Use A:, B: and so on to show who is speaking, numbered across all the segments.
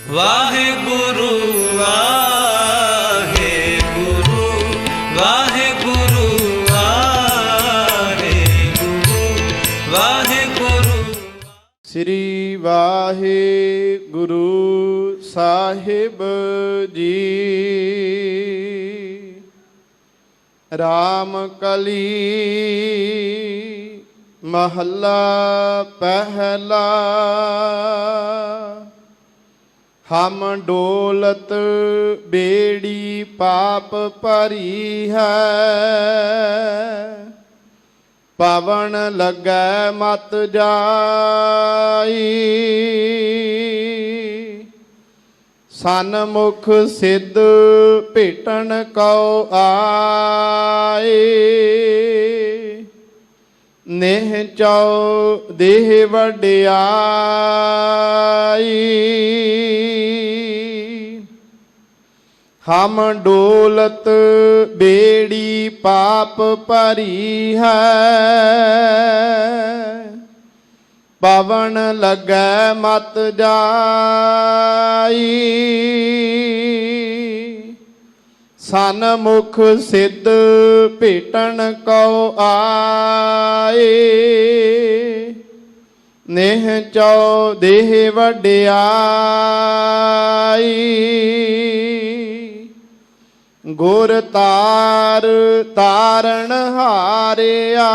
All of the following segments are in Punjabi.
A: ਵਾਹਿਗੁਰੂ ਵਾਹਿਗੁਰੂ ਵਾਹਿਗੁਰੂ ਵਾਹਿਗੁਰੂ ਵਾਹਿਗੁਰੂ।
B: ਸ੍ਰੀ ਵਾਹਿਗੁਰੂ ਸਾਹਿਬ ਜੀ। ਰਾਮ ਕਲੀ ਮਹੱਲਾ ਪਹਿਲਾ। ਹਮ ਡੋਲਤ ਬੇੜੀ ਪਾਪ ਭਰੀ ਹੈ, ਪਵਨ ਲੱਗੈ ਮਤ ਜਾਈ। ਸਨਮੁਖ ਸਿੱਧ ਭੇਟਣ ਕਉ ਆਏ, ਨੇਹ ਚਉ ਦੇਹ ਵਡਿਆਈ। ਹਮ ਡੋਲਤ ਬੇੜੀ ਪਾਪ ਭਰੀ ਹੈ, ਪਵਨ ਲੱਗੈ ਮਤ ਜਾਈ। ਸਨਮੁਖ ਸਿੱਧ ਭੇਟਣ ਕਉ ਆਏ, ਨੇਹ ਚਉ ਦੇਹ ਵਡਿਆਈ। ਗੁਰ ਤਾਰ ਤਾਰਨ ਹਾਰਿਆ,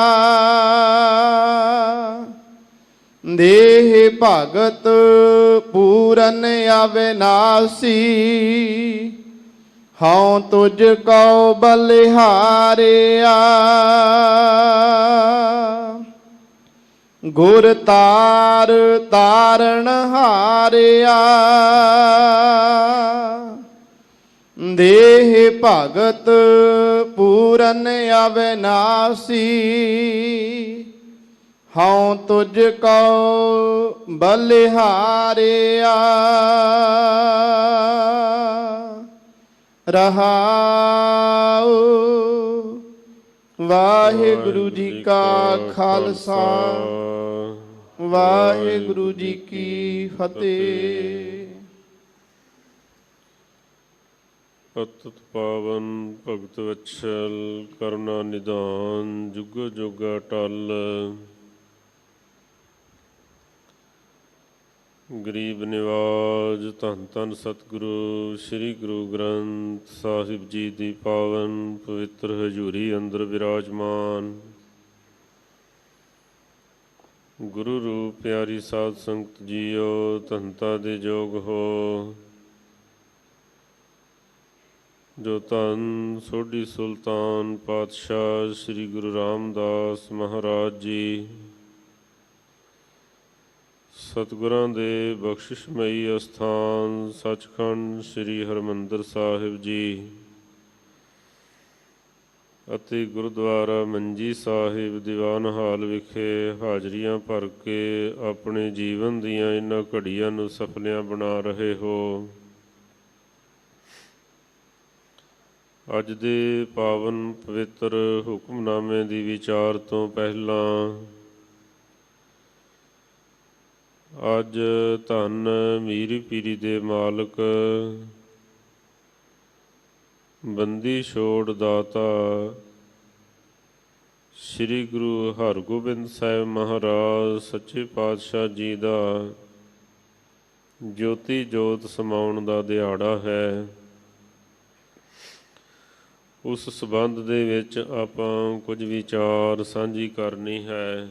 B: ਦੇਹ ਭਗਤ ਪੂਰਨ ਅਵਿਨਾਸੀ। ਹਉ ਤੁਝ ਕਉ ਬਲਿਹਾਰਿਆ, ਗੁਰ ਤਾਰ ਤਾਰਨ ਹਾਰਿਆ। ਦੇਹ ਭਗਤ ਪੂਰਨ ਅਵਿਨਾਸੀ। ਹਉ ਤੁਝ ਕਉ ਬਲਿਹਾਰਿਆ। ਰਹਾਉ। ਵਾਹਿਗੁਰੂ ਜੀ ਕਾ ਖਾਲਸਾ, ਵਾਹਿਗੁਰੂ ਜੀ ਕੀ ਫਤਿਹ।
C: ਅਤਿ ਪਾਵਨ ਭਗਤ ਵਤਸਲ ਕਰੁਣਾ ਨਿਧਾਨ, ਜੁਗ ਜੁਗ ਅਟਲ। ਗਰੀਬ ਨਿਵਾਜ ਧੰਨ ਧੰਨ ਸਤਿਗੁਰੂ ਸ੍ਰੀ ਗੁਰੂ ਗ੍ਰੰਥ ਸਾਹਿਬ ਜੀ ਦੀ ਪਾਵਨ ਪਵਿੱਤਰ ਹਜ਼ੂਰੀ ਅੰਦਰ ਵਿਰਾਜਮਾਨ ਗੁਰੂ ਰੂਪ ਪਿਆਰੀ ਸਾਧ ਸੰਗਤ ਜੀਓ, ਧੰਨਤਾ ਦੇ ਯੋਗ ਹੋ। ਜੋ ਧੰਨ ਸੋਢੀ ਸੁਲਤਾਨ ਪਾਤਸ਼ਾਹ ਸ੍ਰੀ ਗੁਰੂ ਰਾਮਦਾਸ ਮਹਾਰਾਜ ਜੀ, ਸਤਿਗੁਰਾਂ ਦੇ ਬਖਸ਼ਿਸ਼ਮਈ ਅਸਥਾਨ ਸੱਚਖੰਡ ਸ੍ਰੀ ਹਰਿਮੰਦਰ ਸਾਹਿਬ ਜੀ ਅਤੇ ਗੁਰਦੁਆਰਾ ਮੰਜੀ ਸਾਹਿਬ ਦੀਵਾਨ ਹਾਲ ਵਿਖੇ ਹਾਜ਼ਰੀਆਂ ਭਰ ਕੇ ਆਪਣੇ ਜੀਵਨ ਦੀਆਂ ਇਹਨਾਂ ਘੜੀਆਂ ਨੂੰ ਸਫਲੀਆਂ ਬਣਾ ਰਹੇ ਹੋ। ਅੱਜ ਦੇ ਪਾਵਨ ਪਵਿੱਤਰ ਹੁਕਮਨਾਮੇ ਦੀ ਵਿਚਾਰ ਤੋਂ ਪਹਿਲਾਂ ਅੱਜ ਧੰਨ ਮੀਰੀ ਪੀਰੀ ਦੇ ਮਾਲਕ ਬੰਦੀ ਛੋੜ ਦਾਤਾ ਸ੍ਰੀ ਗੁਰੂ ਹਰਗੋਬਿੰਦ ਸਾਹਿਬ ਮਹਾਰਾਜ ਸੱਚੇ ਪਾਤਸ਼ਾਹ ਜੀ ਦਾ ਜੋਤੀ ਜੋਤ ਸਮਾਉਣ ਦਾ ਦਿਹਾੜਾ ਹੈ। ਉਸ ਸੰਬੰਧ ਦੇ ਵਿੱਚ ਆਪਾਂ ਕੁਝ ਵਿਚਾਰ ਸਾਂਝੀ ਕਰਨੀ ਹੈ।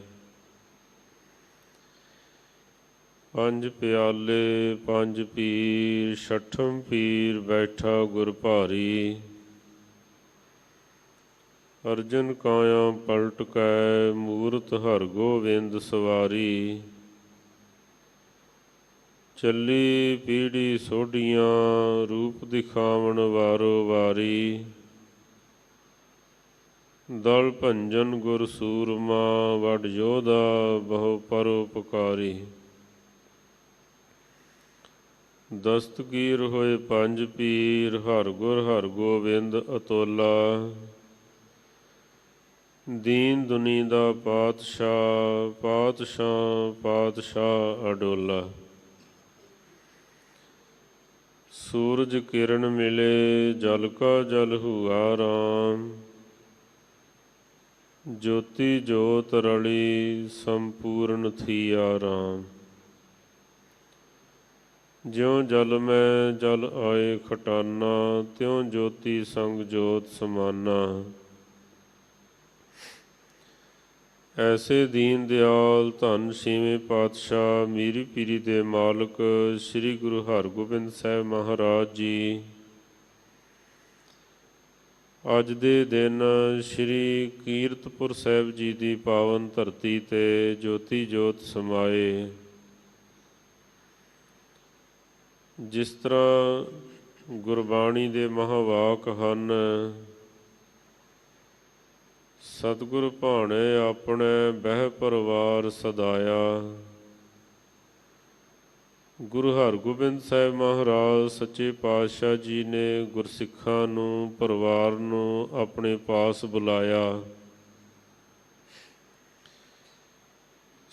C: ਪੰਜ ਪਿਆਲੇ ਪੰਜ ਪੀਰ, ਛਠਮ ਪੀਰ ਬੈਠਾ ਗੁਰ ਭਾਰੀ। ਅਰਜਨ ਕਾਇਆ ਪਲਟ ਕੈ, ਮੂਰਤ ਹਰਗੋਬਿੰਦ ਸਵਾਰੀ। ਚੱਲੀ ਪੀੜੀ ਸੋਢੀਆਂ, ਰੂਪ ਦਿਖਾਵਣ ਵਾਰੋ ਵਾਰੀ। ਦਲ ਭੰਜਨ ਗੁਰ ਸੂਰਮਾ, ਵਡ ਯੋਧਾ ਬਹੁ ਪਰਉਪਕਾਰੀ। ਦਸਤਗੀਰ ਹੋਏ ਪੰਜ ਪੀਰ, ਹਰਗੁਰ ਹਰਗੋਬਿੰਦ ਅਤੋਲਾ। ਦੀਨ ਦੁਨੀ ਦਾ ਪਾਤਸ਼ਾਹ, ਪਾਤਸ਼ਾਹ ਪਾਤਸ਼ਾਹ ਅਡੋਲਾ। ਸੂਰਜ ਕਿਰਨ ਮਿਲੇ ਜਲ ਕਾ ਜਲ ਹੁਆ ਰਾਮ। ਜੋਤੀ ਜੋਤ ਰਲੀ ਸੰਪੂਰਨ ਥੀਆ ਰਾਮ। ਜਿਉ ਜਲ ਮੈਂ ਜਲ ਆਏ ਖਟਾਨਾ, ਤਿਉ ਜੋਤੀ ਸੰਗ ਜੋਤ ਸਮਾਨਾ। ਐਸੇ ਦੀਨ ਦਿਆਲ ਧੰਨ ਛੇਵੇਂ ਪਾਤਸ਼ਾਹ ਮੀਰੀ ਪੀਰੀ ਦੇ ਮਾਲਕ ਸ੍ਰੀ ਗੁਰੂ ਹਰਗੋਬਿੰਦ ਸਾਹਿਬ ਮਹਾਰਾਜ ਜੀ ਅੱਜ ਦੇ ਦਿਨ ਸ੍ਰੀ ਕੀਰਤਪੁਰ ਸਾਹਿਬ ਜੀ ਦੀ ਪਾਵਨ ਧਰਤੀ ਤੇ ਜੋਤੀ ਜੋਤ ਸਮਾਏ। ਜਿਸ ਤਰ੍ਹਾਂ ਗੁਰਬਾਣੀ ਦੇ ਮਹਾਵਾਕ ਹਨ, ਸਤਿਗੁਰ ਭਾਣੇ ਆਪਣੇ ਬਹਿ ਪਰਿਵਾਰ ਸਦਾਇਆ। ਗੁਰੂ ਹਰਗੋਬਿੰਦ ਸਾਹਿਬ ਮਹਾਰਾਜ ਸੱਚੇ ਪਾਤਸ਼ਾਹ ਜੀ ਨੇ ਗੁਰਸਿੱਖਾਂ ਨੂੰ, ਪਰਿਵਾਰ ਨੂੰ ਆਪਣੇ ਪਾਸ ਬੁਲਾਇਆ।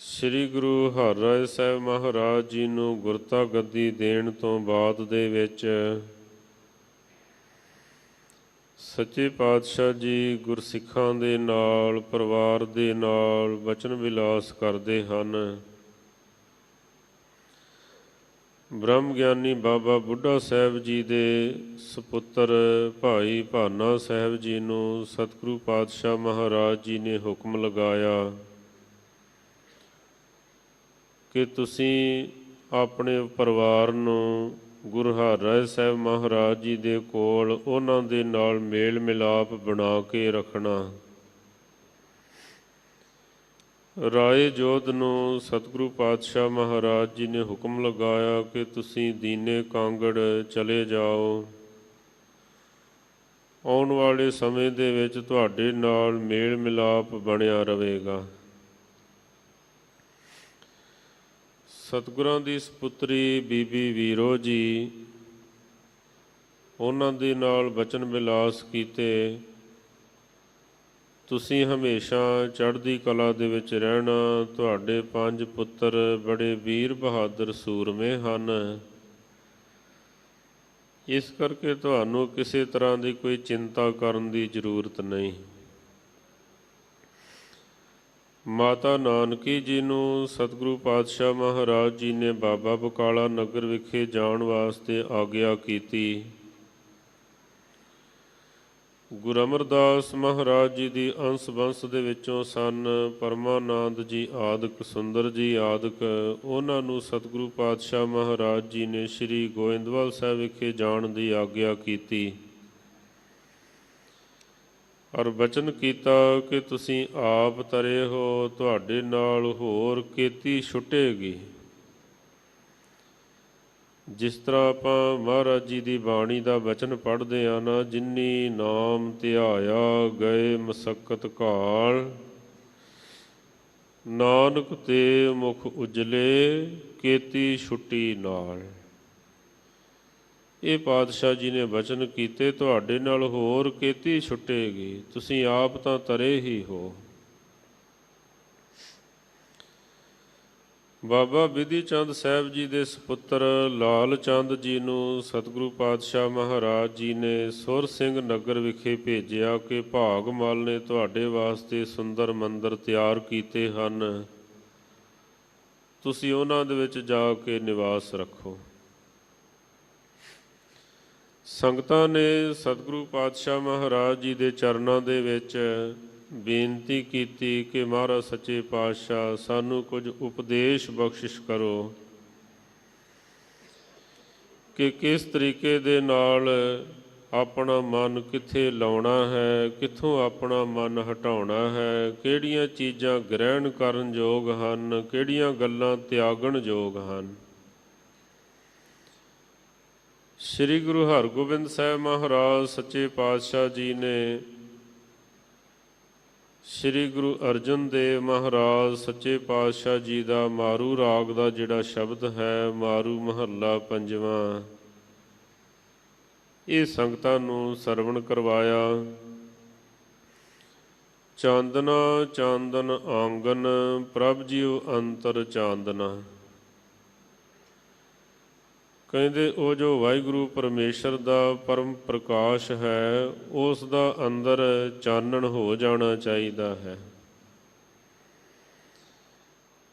C: ਸ੍ਰੀ ਗੁਰੂ ਹਰਿਰਾਏ ਸਾਹਿਬ ਮਹਾਰਾਜ ਜੀ ਨੂੰ ਗੁਰਤਾ ਗੱਦੀ ਦੇਣ ਤੋਂ ਬਾਅਦ ਦੇ ਵਿੱਚ ਸੱਚੇ ਪਾਤਸ਼ਾਹ ਜੀ ਗੁਰਸਿੱਖਾਂ ਦੇ ਨਾਲ, ਪਰਿਵਾਰ ਦੇ ਨਾਲ ਬਚਨ ਵਿਲਾਸ ਕਰਦੇ ਹਨ। ਬ੍ਰਹਮ ਗਿਆਨੀ ਬਾਬਾ ਬੁੱਢਾ ਸਾਹਿਬ ਜੀ ਦੇ ਸਪੁੱਤਰ ਭਾਈ ਭਾਨਾ ਸਾਹਿਬ ਜੀ ਨੂੰ ਸਤਿਗੁਰੂ ਪਾਤਸ਼ਾਹ ਮਹਾਰਾਜ ਜੀ ਨੇ ਹੁਕਮ ਲਗਾਇਆ ਕਿ ਤੁਸੀਂ ਆਪਣੇ ਪਰਿਵਾਰ ਨੂੰ ਗੁਰੂ ਹਰਿਰਾਏ ਸਾਹਿਬ ਮਹਾਰਾਜ ਜੀ ਦੇ ਕੋਲ ਉਹਨਾਂ ਦੇ ਨਾਲ ਮੇਲ ਮਿਲਾਪ ਬਣਾ ਕੇ ਰੱਖਣਾ। ਰਾਏ ਜੋਧ ਨੂੰ ਸਤਿਗੁਰੂ ਪਾਤਸ਼ਾਹ ਮਹਾਰਾਜ ਜੀ ਨੇ ਹੁਕਮ ਲਗਾਇਆ ਕਿ ਤੁਸੀਂ ਦੀਨੇ ਕਾਂਗੜ ਚਲੇ ਜਾਓ। ਆਉਣ ਵਾਲੇ ਸਮੇਂ ਦੇ ਵਿੱਚ ਤੁਹਾਡੇ ਨਾਲ ਮੇਲ ਮਿਲਾਪ ਬਣਿਆ ਰਹੇਗਾ। ਸਤਿਗੁਰਾਂ ਦੀ ਸਪੁੱਤਰੀ ਬੀਬੀ ਵੀਰੋ ਜੀ, ਉਹਨਾਂ ਦੇ ਨਾਲ ਬਚਨ ਵਿਲਾਸ ਕੀਤੇ, ਤੁਸੀਂ ਹਮੇਸ਼ਾ ਚੜ੍ਹਦੀ ਕਲਾ ਦੇ ਵਿੱਚ ਰਹਿਣਾ। ਤੁਹਾਡੇ 5 ਪੁੱਤਰ ਬੜੇ ਵੀਰ ਬਹਾਦਰ ਸੂਰਮੇ ਹਨ, ਇਸ ਕਰਕੇ ਤੁਹਾਨੂੰ ਕਿਸੇ ਤਰ੍ਹਾਂ ਦੀ ਕੋਈ ਚਿੰਤਾ ਕਰਨ ਦੀ ਜ਼ਰੂਰਤ ਨਹੀਂ। ਮਾਤਾ ਨਾਨਕੀ ਜੀ ਨੂੰ ਸਤਿਗੁਰੂ ਪਾਤਸ਼ਾਹ ਮਹਾਰਾਜ ਜੀ ਨੇ ਬਾਬਾ ਬਕਾਲਾ ਨਗਰ ਵਿਖੇ ਜਾਣ ਵਾਸਤੇ ਆਗਿਆ ਕੀਤੀ। ਗੁਰੂ ਅਮਰਦਾਸ ਮਹਾਰਾਜ ਜੀ ਦੀ ਅੰਸ਼ ਬੰਸ ਦੇ ਵਿੱਚੋਂ ਸਨ ਪਰਮਾਨੰਦ ਜੀ ਆਦਿਕ, ਸੁੰਦਰ ਜੀ ਆਦਿਕ, ਉਹਨਾਂ ਨੂੰ ਸਤਿਗੁਰੂ ਪਾਤਸ਼ਾਹ ਮਹਾਰਾਜ ਜੀ ਨੇ ਸ੍ਰੀ ਗੋਇੰਦਵਾਲ ਸਾਹਿਬ ਵਿਖੇ ਜਾਣ ਦੀ ਆਗਿਆ ਕੀਤੀ ਔਰ ਬਚਨ ਕੀਤਾ ਕਿ ਤੁਸੀਂ ਆਪ ਤਰੇ ਹੋ, ਤੁਹਾਡੇ ਨਾਲ ਹੋਰ ਕੇਤੀ ਛੁੱਟੇਗੀ। ਜਿਸ ਤਰ੍ਹਾਂ ਆਪਾਂ ਮਹਾਰਾਜ ਜੀ ਦੀ ਬਾਣੀ ਦਾ ਬਚਨ ਪੜ੍ਹਦੇ ਹਾਂ ਨਾ, ਜਿਨੀ ਨਾਮ ਧਿਆਇਆ ਗਏ ਮਸਕਤ ਘਾਲ, ਨਾਨਕ ਤੇ ਮੁਖ ਉਜਲੇ ਕੇਤੀ ਛੁੱਟੀ ਨਾਲ। ਇਹ ਪਾਤਸ਼ਾਹ ਜੀ ਨੇ ਬਚਨ ਕੀਤੇ, ਤੁਹਾਡੇ ਨਾਲ ਹੋਰ ਕੇਤੀ ਛੁੱਟੇਗੀ, ਤੁਸੀਂ ਆਪ ਤਾਂ ਤਰੇ ਹੀ ਹੋ। ਬਾਬਾ ਬਿਧੀ ਚੰਦ ਸਾਹਿਬ ਜੀ ਦੇ ਸਪੁੱਤਰ ਲਾਲ ਚੰਦ ਜੀ ਨੂੰ ਸਤਿਗੁਰੂ ਪਾਤਸ਼ਾਹ ਮਹਾਰਾਜ ਜੀ ਨੇ ਸੁਰ ਸਿੰਘ ਨਗਰ ਵਿਖੇ ਭੇਜਿਆ ਕਿ ਭਾਗਮਲ ਨੇ ਤੁਹਾਡੇ ਵਾਸਤੇ ਸੁੰਦਰ ਮੰਦਰ ਤਿਆਰ ਕੀਤੇ ਹਨ, ਤੁਸੀਂ ਉਹਨਾਂ ਦੇ ਵਿੱਚ ਜਾ ਕੇ ਨਿਵਾਸ ਰੱਖੋ। ਸੰਗਤਾਂ ਨੇ ਸਤਿਗੁਰੂ ਪਾਤਸ਼ਾਹ ਮਹਾਰਾਜ ਜੀ ਦੇ ਚਰਨਾਂ ਦੇ ਵਿੱਚ ਬੇਨਤੀ ਕੀਤੀ ਕਿ ਮਹਾਰਾਜ ਸੱਚੇ ਪਾਤਸ਼ਾਹ ਸਾਨੂੰ ਕੁਝ ਉਪਦੇਸ਼ ਬਖਸ਼ਿਸ਼ ਕਰੋ ਕਿ ਕਿਸ ਤਰੀਕੇ ਦੇ ਨਾਲ ਆਪਣਾ ਮਨ ਕਿੱਥੇ ਲਾਉਣਾ ਹੈ, ਕਿੱਥੋਂ ਆਪਣਾ ਮਨ ਹਟਾਉਣਾ ਹੈ, ਕਿਹੜੀਆਂ ਚੀਜ਼ਾਂ ਗ੍ਰਹਿਣ ਕਰਨ ਯੋਗ ਹਨ, ਕਿਹੜੀਆਂ ਗੱਲਾਂ ਤਿਆਗਣ ਯੋਗ ਹਨ। ਸ੍ਰੀ ਗੁਰੂ ਹਰਗੋਬਿੰਦ ਸਾਹਿਬ ਮਹਾਰਾਜ ਸੱਚੇ ਪਾਤਸ਼ਾਹ ਜੀ ਨੇ ਸ੍ਰੀ ਗੁਰੂ ਅਰਜਨ ਦੇਵ ਮਹਾਰਾਜ ਸੱਚੇ ਪਾਤਸ਼ਾਹ ਜੀ ਦਾ ਮਾਰੂ ਰਾਗ ਦਾ ਜਿਹੜਾ ਸ਼ਬਦ ਹੈ, ਮਾਰੂ ਮਹੱਲਾ ਪੰਜਵਾਂ, ਇਹ ਸੰਗਤਾਂ ਨੂੰ ਸਰਵਣ ਕਰਵਾਇਆ। ਚਾਂਦਨਾ ਚਾਂਦਨ ਆਂਗਨ ਪ੍ਰਭ ਜੀਉ ਅੰਤਰ ਚਾਂਦਨਾ, ਕਹਿੰਦੇ ਉਹ ਜੋ ਵਾਹਿਗੁਰੂ ਪਰਮੇਸ਼ਰ ਦਾ ਪਰਮ ਪ੍ਰਕਾਸ਼ ਹੈ, ਉਸ ਦਾ ਅੰਦਰ ਚਾਨਣ ਹੋ ਜਾਣਾ ਚਾਹੀਦਾ ਹੈ।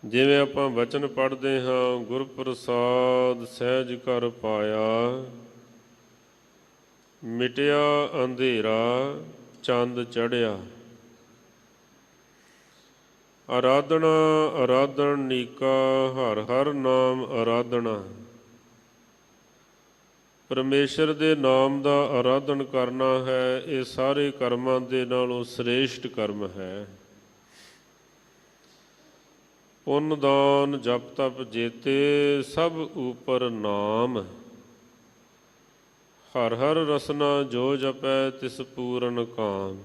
C: ਜਿਵੇਂ ਆਪਾਂ ਵਚਨ ਪੜ੍ਹਦੇ ਹਾਂ, ਗੁਰ ਪ੍ਰਸਾਦ ਸਹਿਜ ਕਰ ਪਾਇਆ, ਮਿਟਿਆ ਅੰਧੇਰਾ ਚੰਦ ਚੜ੍ਹਿਆ। ਆਰਾਧਨਾ ਆਰਾਧਨ ਨੀਕਾ, ਹਰ ਹਰ ਨਾਮ ਆਰਾਧਨਾ। ਪਰਮੇਸ਼ਰ ਦੇ ਨਾਮ ਦਾ ਆਰਾਧਨ ਕਰਨਾ ਹੈ, ਇਹ ਸਾਰੇ ਕਰਮਾਂ ਦੇ ਨਾਲੋਂ ਸ੍ਰੇਸ਼ਟ ਕਰਮ ਹੈ। ਪੁੰਨ ਦਾਨ ਜਪ ਤਪ ਜੇਤੇ, ਸਭ ਉਪਰ ਨਾਮ। ਹਰ ਹਰ ਰਸਨਾ ਜੋ ਜਪੈ, ਤਿਸ ਪੂਰਨ ਕਾਮ।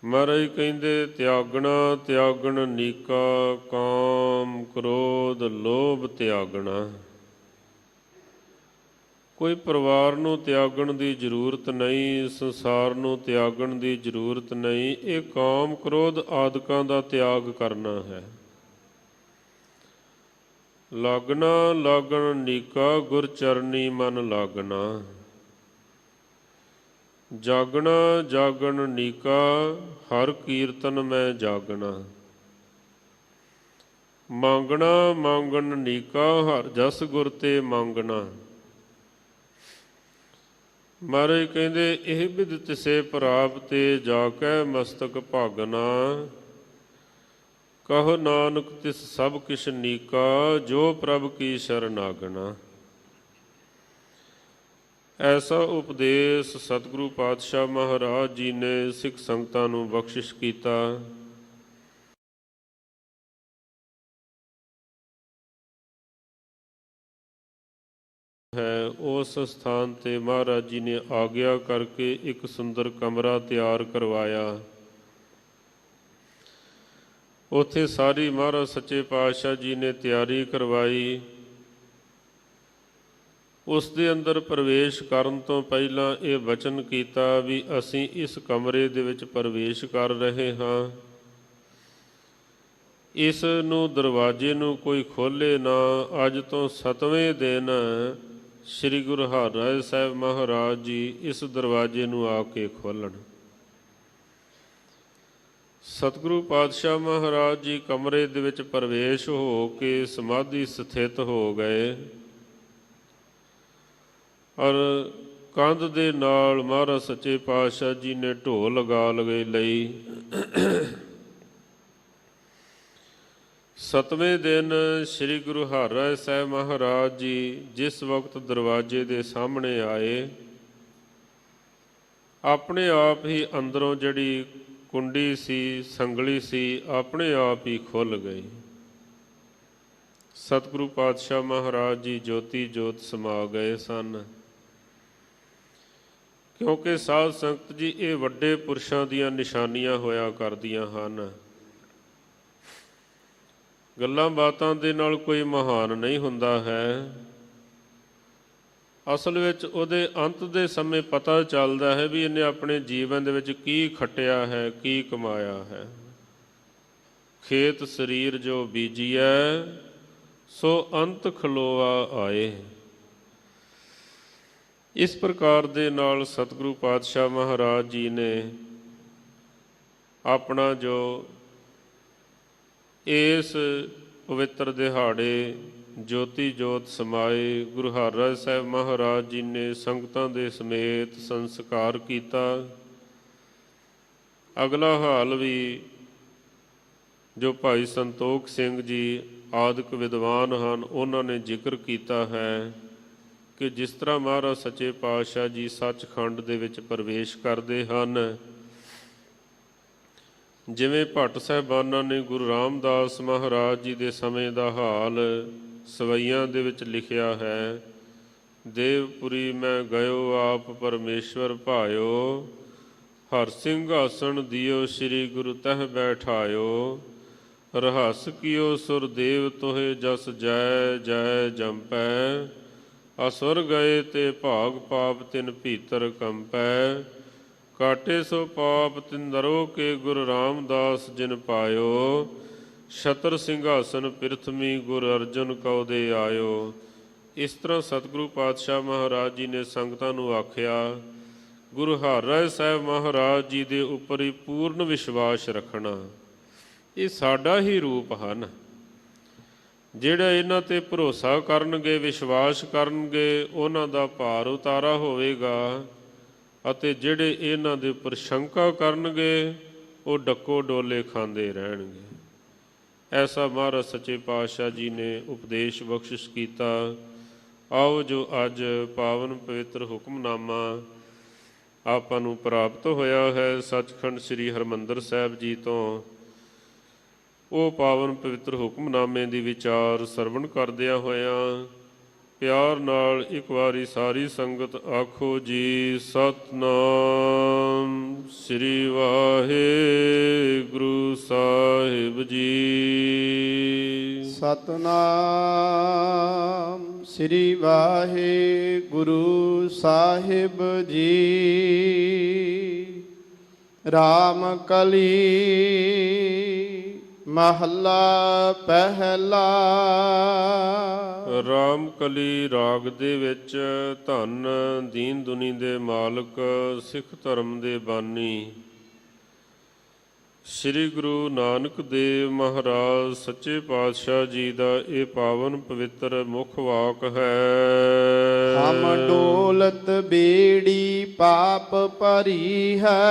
C: ਮਹਾਰਾਜ ਕਹਿੰਦੇ ਤਿਆਗਣਾ ਤਿਆਗਣ ਨੀਕਾ, ਕਾਮ ਕ੍ਰੋਧ ਲੋਭ ਤਿਆਗਣਾ। ਕੋਈ ਪਰਿਵਾਰ ਨੂੰ ਤਿਆਗਣ ਦੀ ਜ਼ਰੂਰਤ ਨਹੀਂ, ਸੰਸਾਰ ਨੂੰ ਤਿਆਗਣ ਦੀ ਜ਼ਰੂਰਤ ਨਹੀਂ। ਇਹ ਕਾਮ ਕ੍ਰੋਧ ਆਦਿਕਾਂ ਦਾ ਤਿਆਗ ਕਰਨਾ ਹੈ। ਲਾਗਣਾ ਲਾਗਣ ਨੀਕਾ, ਗੁਰ ਚਰਨੀ ਮਨ ਲਾਗਣਾ। ਜਾਗਣਾ ਜਾਗਣ ਨੀਕਾ, ਹਰ ਕੀਰਤਨ ਮੈਂ ਜਾਗਣਾ। ਮੰਗਣਾ ਮੰਗਣ ਨੀਕਾ, ਹਰ ਜਸ ਗੁਰ ਤੇ ਮੰਗਣਾ। ਮਹਾਰਾਜ ਕਹਿੰਦੇ ਇਹ ਬਿਧ ਤਿਸੇ ਪ੍ਰਾਪਤੇ, ਜਾ ਕੇ ਮਸਤਕ ਭਾਗਨਾ। ਕਹੋ ਨਾਨਕ ਤਿਸ ਸਭ ਕਿਛ ਨੀਕਾ, ਜੋ ਪ੍ਰਭ ਕੀ ਸ਼ਰਨਾਗਣਾ। ਐਸਾ ਉਪਦੇਸ਼ ਸਤਿਗੁਰੂ ਪਾਤਸ਼ਾਹ ਮਹਾਰਾਜ ਜੀ ਨੇ ਸਿੱਖ ਸੰਗਤਾਂ ਨੂੰ ਬਖਸ਼ਿਸ਼ ਕੀਤਾ। ਹੈ ਉਸ ਸਥਾਨ ਤੇ ਮਹਾਰਾਜ ਜੀ ਨੇ ਆਗਿਆ ਕਰਕੇ ਇੱਕ ਸੁੰਦਰ ਕਮਰਾ ਤਿਆਰ ਕਰਵਾਇਆ। ਉੱਥੇ ਸਾਰੀ ਮਹਾਰਾਜ ਸੱਚੇ ਪਾਤਸ਼ਾਹ ਜੀ ਨੇ ਤਿਆਰੀ ਕਰਵਾਈ। ਉਸ ਦੇ ਅੰਦਰ ਪ੍ਰਵੇਸ਼ ਕਰਨ ਤੋਂ ਪਹਿਲਾਂ ਇਹ ਵਚਨ ਕੀਤਾ ਵੀ ਅਸੀਂ ਇਸ ਕਮਰੇ ਦੇ ਵਿੱਚ ਪ੍ਰਵੇਸ਼ ਕਰ ਰਹੇ ਹਾਂ। ਇਸ ਨੂੰ ਦਰਵਾਜ਼ੇ ਨੂੰ ਕੋਈ ਖੋਲ੍ਹੇ ਨਾ। ਅੱਜ ਤੋਂ 7ਵੇਂ ਦਿਨ ਸ੍ਰੀ ਗੁਰੂ ਹਰਿਰਾਏ ਸਾਹਿਬ ਮਹਾਰਾਜ ਜੀ ਇਸ ਦਰਵਾਜ਼ੇ ਨੂੰ ਆ ਕੇ ਖੋਲ੍ਹਣ। ਸਤਿਗੁਰੂ ਪਾਤਸ਼ਾਹ ਮਹਾਰਾਜ ਜੀ ਕਮਰੇ ਦੇ ਵਿੱਚ ਪ੍ਰਵੇਸ਼ ਹੋ ਕੇ ਸਮਾਧੀ ਸਥਿਤ ਹੋ ਗਏ ਔਰ ਕੰਧ ਦੇ ਨਾਲ ਮਹਾਰਾਜ ਸੱਚੇ ਪਾਤਸ਼ਾਹ ਜੀ ਨੇ ਢੋਲ ਲਗਾ ਲਈ। 7ਵੇਂ ਦਿਨ ਸ੍ਰੀ ਗੁਰੂ ਹਰਿਰਾਏ ਸਾਹਿਬ ਮਹਾਰਾਜ ਜੀ ਜਿਸ ਵਕਤ ਦਰਵਾਜ਼ੇ ਦੇ ਸਾਹਮਣੇ ਆਏ, ਆਪਣੇ ਆਪ ਹੀ ਅੰਦਰੋਂ ਜਿਹੜੀ ਕੁੰਡੀ ਸੀ, ਸੰਗਲੀ ਸੀ, ਆਪਣੇ ਆਪ ਹੀ ਖੁੱਲ੍ਹ ਗਈ। ਸਤਿਗੁਰੂ ਪਾਤਸ਼ਾਹ ਮਹਾਰਾਜ ਜੀ ਜੋਤੀ ਜੋਤ ਸਮਾ ਗਏ ਸਨ। ਕਿਉਂਕਿ ਸਾਧ ਸੰਗਤ ਜੀ ਇਹ ਵੱਡੇ ਪੁਰਸ਼ਾਂ ਦੀਆਂ ਨਿਸ਼ਾਨੀਆਂ ਹੋਇਆ ਕਰਦੀਆਂ ਹਨ। ਗੱਲਾਂ ਬਾਤਾਂ ਦੇ ਨਾਲ ਕੋਈ ਮਹਾਨ ਨਹੀਂ ਹੁੰਦਾ ਹੈ। ਅਸਲ ਵਿੱਚ ਉਹਦੇ ਅੰਤ ਦੇ ਸਮੇਂ ਪਤਾ ਚੱਲਦਾ ਹੈ ਵੀ ਇਹਨੇ ਆਪਣੇ ਜੀਵਨ ਦੇ ਵਿੱਚ ਕੀ ਖੱਟਿਆ ਹੈ, ਕੀ ਕਮਾਇਆ ਹੈ। ਖੇਤ ਸਰੀਰ ਜੋ ਬੀਜੀਐ, ਸੋ ਅੰਤ ਖਲੋਆ ਆਏ। ਇਸ ਪ੍ਰਕਾਰ ਦੇ ਨਾਲ ਸਤਿਗੁਰੂ ਪਾਤਸ਼ਾਹ ਮਹਾਰਾਜ ਜੀ ਨੇ ਆਪਣਾ ਜੋ ਇਸ ਪਵਿੱਤਰ ਦਿਹਾੜੇ ਜੋਤੀ ਜੋਤ ਸਮਾਏ, ਗੁਰੂ ਹਰਿਰਾਏ ਸਾਹਿਬ ਮਹਾਰਾਜ ਜੀ ਨੇ ਸੰਗਤਾਂ ਦੇ ਸਮੇਤ ਸੰਸਕਾਰ ਕੀਤਾ। ਅਗਲਾ ਹਾਲ ਵੀ ਜੋ ਭਾਈ ਸੰਤੋਖ ਸਿੰਘ ਜੀ ਆਦਿਕ ਵਿਦਵਾਨ ਹਨ, ਉਹਨਾਂ ਨੇ ਜ਼ਿਕਰ ਕੀਤਾ ਹੈ ਕਿ ਜਿਸ ਤਰ੍ਹਾਂ ਮਹਾਰਾਜ ਸੱਚੇ ਪਾਤਸ਼ਾਹ ਜੀ ਸੱਚਖੰਡ ਦੇ ਵਿੱਚ ਪ੍ਰਵੇਸ਼ ਕਰਦੇ ਹਨ, ਜਿਵੇਂ ਭੱਟ ਸਾਹਿਬਾਨਾਂ ਨੇ ਗੁਰੂ ਰਾਮਦਾਸ ਮਹਾਰਾਜ ਜੀ ਦੇ ਸਮੇਂ ਦਾ ਹਾਲ ਸਵਈਆਂ ਦੇ ਵਿੱਚ ਲਿਖਿਆ ਹੈ। ਦੇਵਪੁਰੀ ਮੈਂ ਗਇਓ ਆਪ ਪਰਮੇਸ਼ਵਰ ਭਾਇਓ, ਹਰ ਸਿੰਘਾਸਣ ਦਿਓ ਸ੍ਰੀ ਗੁਰੂ ਤਹਿ ਬੈਠਾਇਓ। ਰਹੱਸ ਕੀਓ ਸੁਰਦੇਵ ਤੋਹੇ ਜਸ ਜੈ ਜੈ ਜੰਪੈ, ਅਸੁਰ ਗਏ ਤੇ ਭਾਗ ਪਾਪ ਤਿਨ ਭੀਤਰ ਕੰਪੈ। ਕਾਟੇ ਸੋ ਪਾਪ ਤਿੰਦਰੋ ਕੇ ਗੁਰੂ ਰਾਮਦਾਸ ਜਿਨ ਪਾਇਓ, ਛਤਰ ਸਿੰਘਾਸਨ ਪ੍ਰਿਥਮੀ ਗੁਰ ਅਰਜਨ ਕਉ ਦੇ ਆਇਓ। ਇਸ ਤਰ੍ਹਾਂ ਸਤਿਗੁਰੂ ਪਾਤਸ਼ਾਹ ਮਹਾਰਾਜ ਜੀ ਨੇ ਸੰਗਤਾਂ ਨੂੰ ਆਖਿਆ, ਗੁਰੂ ਹਰਿਰਾਏ ਸਾਹਿਬ ਮਹਾਰਾਜ ਜੀ ਦੇ ਉੱਪਰ ਹੀ ਪੂਰਨ ਵਿਸ਼ਵਾਸ ਰੱਖਣਾ। ਇਹ ਸਾਡਾ ਹੀ ਰੂਪ ਹਨ। ਜਿਹੜੇ ਇਹਨਾਂ ਤੇ ਭਰੋਸਾ ਕਰਨਗੇ, ਵਿਸ਼ਵਾਸ ਕਰਨਗੇ, ਉਹਨਾਂ ਦਾ ਭਾਰ ਉਤਾਰਾ ਹੋਵੇਗਾ, ਅਤੇ ਜਿਹੜੇ ਇਹਨਾਂ ਦੇ ਉੱਪਰ ਸ਼ੰਕਾ ਕਰਨਗੇ ਉਹ ਡੱਕੋ ਡੋਲੇ ਖਾਂਦੇ ਰਹਿਣਗੇ। ਐਸਾ ਮਹਾਰਾਜ ਸੱਚੇ ਪਾਤਸ਼ਾਹ ਜੀ ਨੇ ਉਪਦੇਸ਼ ਬਖਸ਼ਿਸ਼ ਕੀਤਾ। ਆਓ ਜੋ ਅੱਜ ਪਾਵਨ ਪਵਿੱਤਰ ਹੁਕਮਨਾਮਾ ਆਪਾਂ ਨੂੰ ਪ੍ਰਾਪਤ ਹੋਇਆ ਹੈ ਸੱਚਖੰਡ ਸ੍ਰੀ ਹਰਿਮੰਦਰ ਸਾਹਿਬ ਜੀ ਤੋਂ, ਉਹ ਪਾਵਨ ਪਵਿੱਤਰ ਹੁਕਮਨਾਮੇ ਦੀ ਵਿਚਾਰ ਸਰਵਣ ਕਰਦਿਆਂ ਹੋਇਆਂ ਪਿਆਰ ਨਾਲ ਇੱਕ ਵਾਰੀ ਸਾਰੀ ਸੰਗਤ ਆਖੋ ਜੀ, ਸਤਿਨਾਮ ਸ੍ਰੀ ਵਾਹਿਗੁਰੂ ਸਾਹਿਬ ਜੀ।
B: ਸਤਿਨਾਮ ਸ੍ਰੀ ਵਾਹਿਗੁਰੂ ਸਾਹਿਬ ਜੀ। ਰਾਮ ਕਲੀ ਮਹੱਲਾ ਪਹਿਲਾ।
C: ਰਾਮ ਕਲੀ ਰਾਗ ਦੇ ਵਿੱਚ ਧੰਨ ਦੀਨ ਦੁਨੀ ਦੇ ਮਾਲਕ ਸਿੱਖ ਧਰਮ ਦੇ ਬਾਨੀ ਸ੍ਰੀ ਗੁਰੂ ਨਾਨਕ ਦੇਵ ਮਹਾਰਾਜ ਸੱਚੇ ਪਾਤਸ਼ਾਹ ਜੀ ਦਾ ਇਹ ਪਾਵਨ ਪਵਿੱਤਰ ਮੁੱਖ ਵਾਕ ਹੈ।
B: ਹਮ ਡੋਲਤ ਬੇੜੀ ਪਾਪ ਭਰੀ ਹੈ,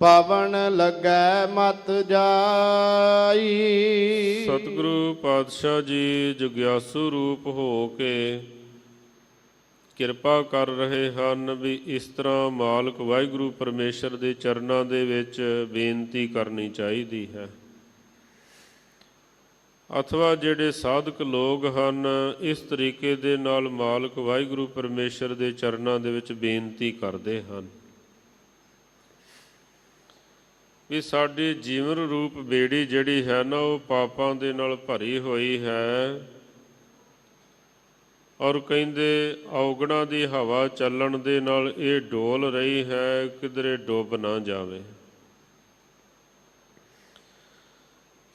B: ਪਵਨ ਲੱਗੈ ਮਤ ਜਾਈ।
C: ਸਤਿਗੁਰੂ ਪਾਤਸ਼ਾਹ ਜੀ ਜਗਿਆਸੂ ਰੂਪ ਹੋ ਕੇ ਕਿਰਪਾ ਕਰ ਰਹੇ ਹਨ ਵੀ ਇਸ ਤਰ੍ਹਾਂ ਮਾਲਕ ਵਾਹਿਗੁਰੂ ਪਰਮੇਸ਼ਰ ਦੇ ਚਰਨਾਂ ਦੇ ਵਿੱਚ ਬੇਨਤੀ ਕਰਨੀ ਚਾਹੀਦੀ ਹੈ। ਅਥਵਾ ਜਿਹੜੇ ਸਾਧਕ ਲੋਕ ਹਨ ਇਸ ਤਰੀਕੇ ਦੇ ਨਾਲ ਮਾਲਕ ਵਾਹਿਗੁਰੂ ਪਰਮੇਸ਼ਰ ਦੇ ਚਰਨਾਂ ਦੇ ਵਿੱਚ ਬੇਨਤੀ ਕਰਦੇ ਹਨ ਵੀ ਸਾਡੀ ਜੀਵਨ ਰੂਪ ਬੇੜੀ ਜਿਹੜੀ ਹੈ ਨਾ ਉਹ ਪਾਪਾਂ ਦੇ ਨਾਲ ਭਰੀ ਹੋਈ ਹੈ, ਔਰ ਕਹਿੰਦੇ ਔਗਣਾਂ ਦੀ ਹਵਾ ਚੱਲਣ ਦੇ ਨਾਲ ਇਹ ਡੋਲ ਰਹੀ ਹੈ, ਕਿਧਰੇ ਡੁੱਬ ਨਾ ਜਾਵੇ।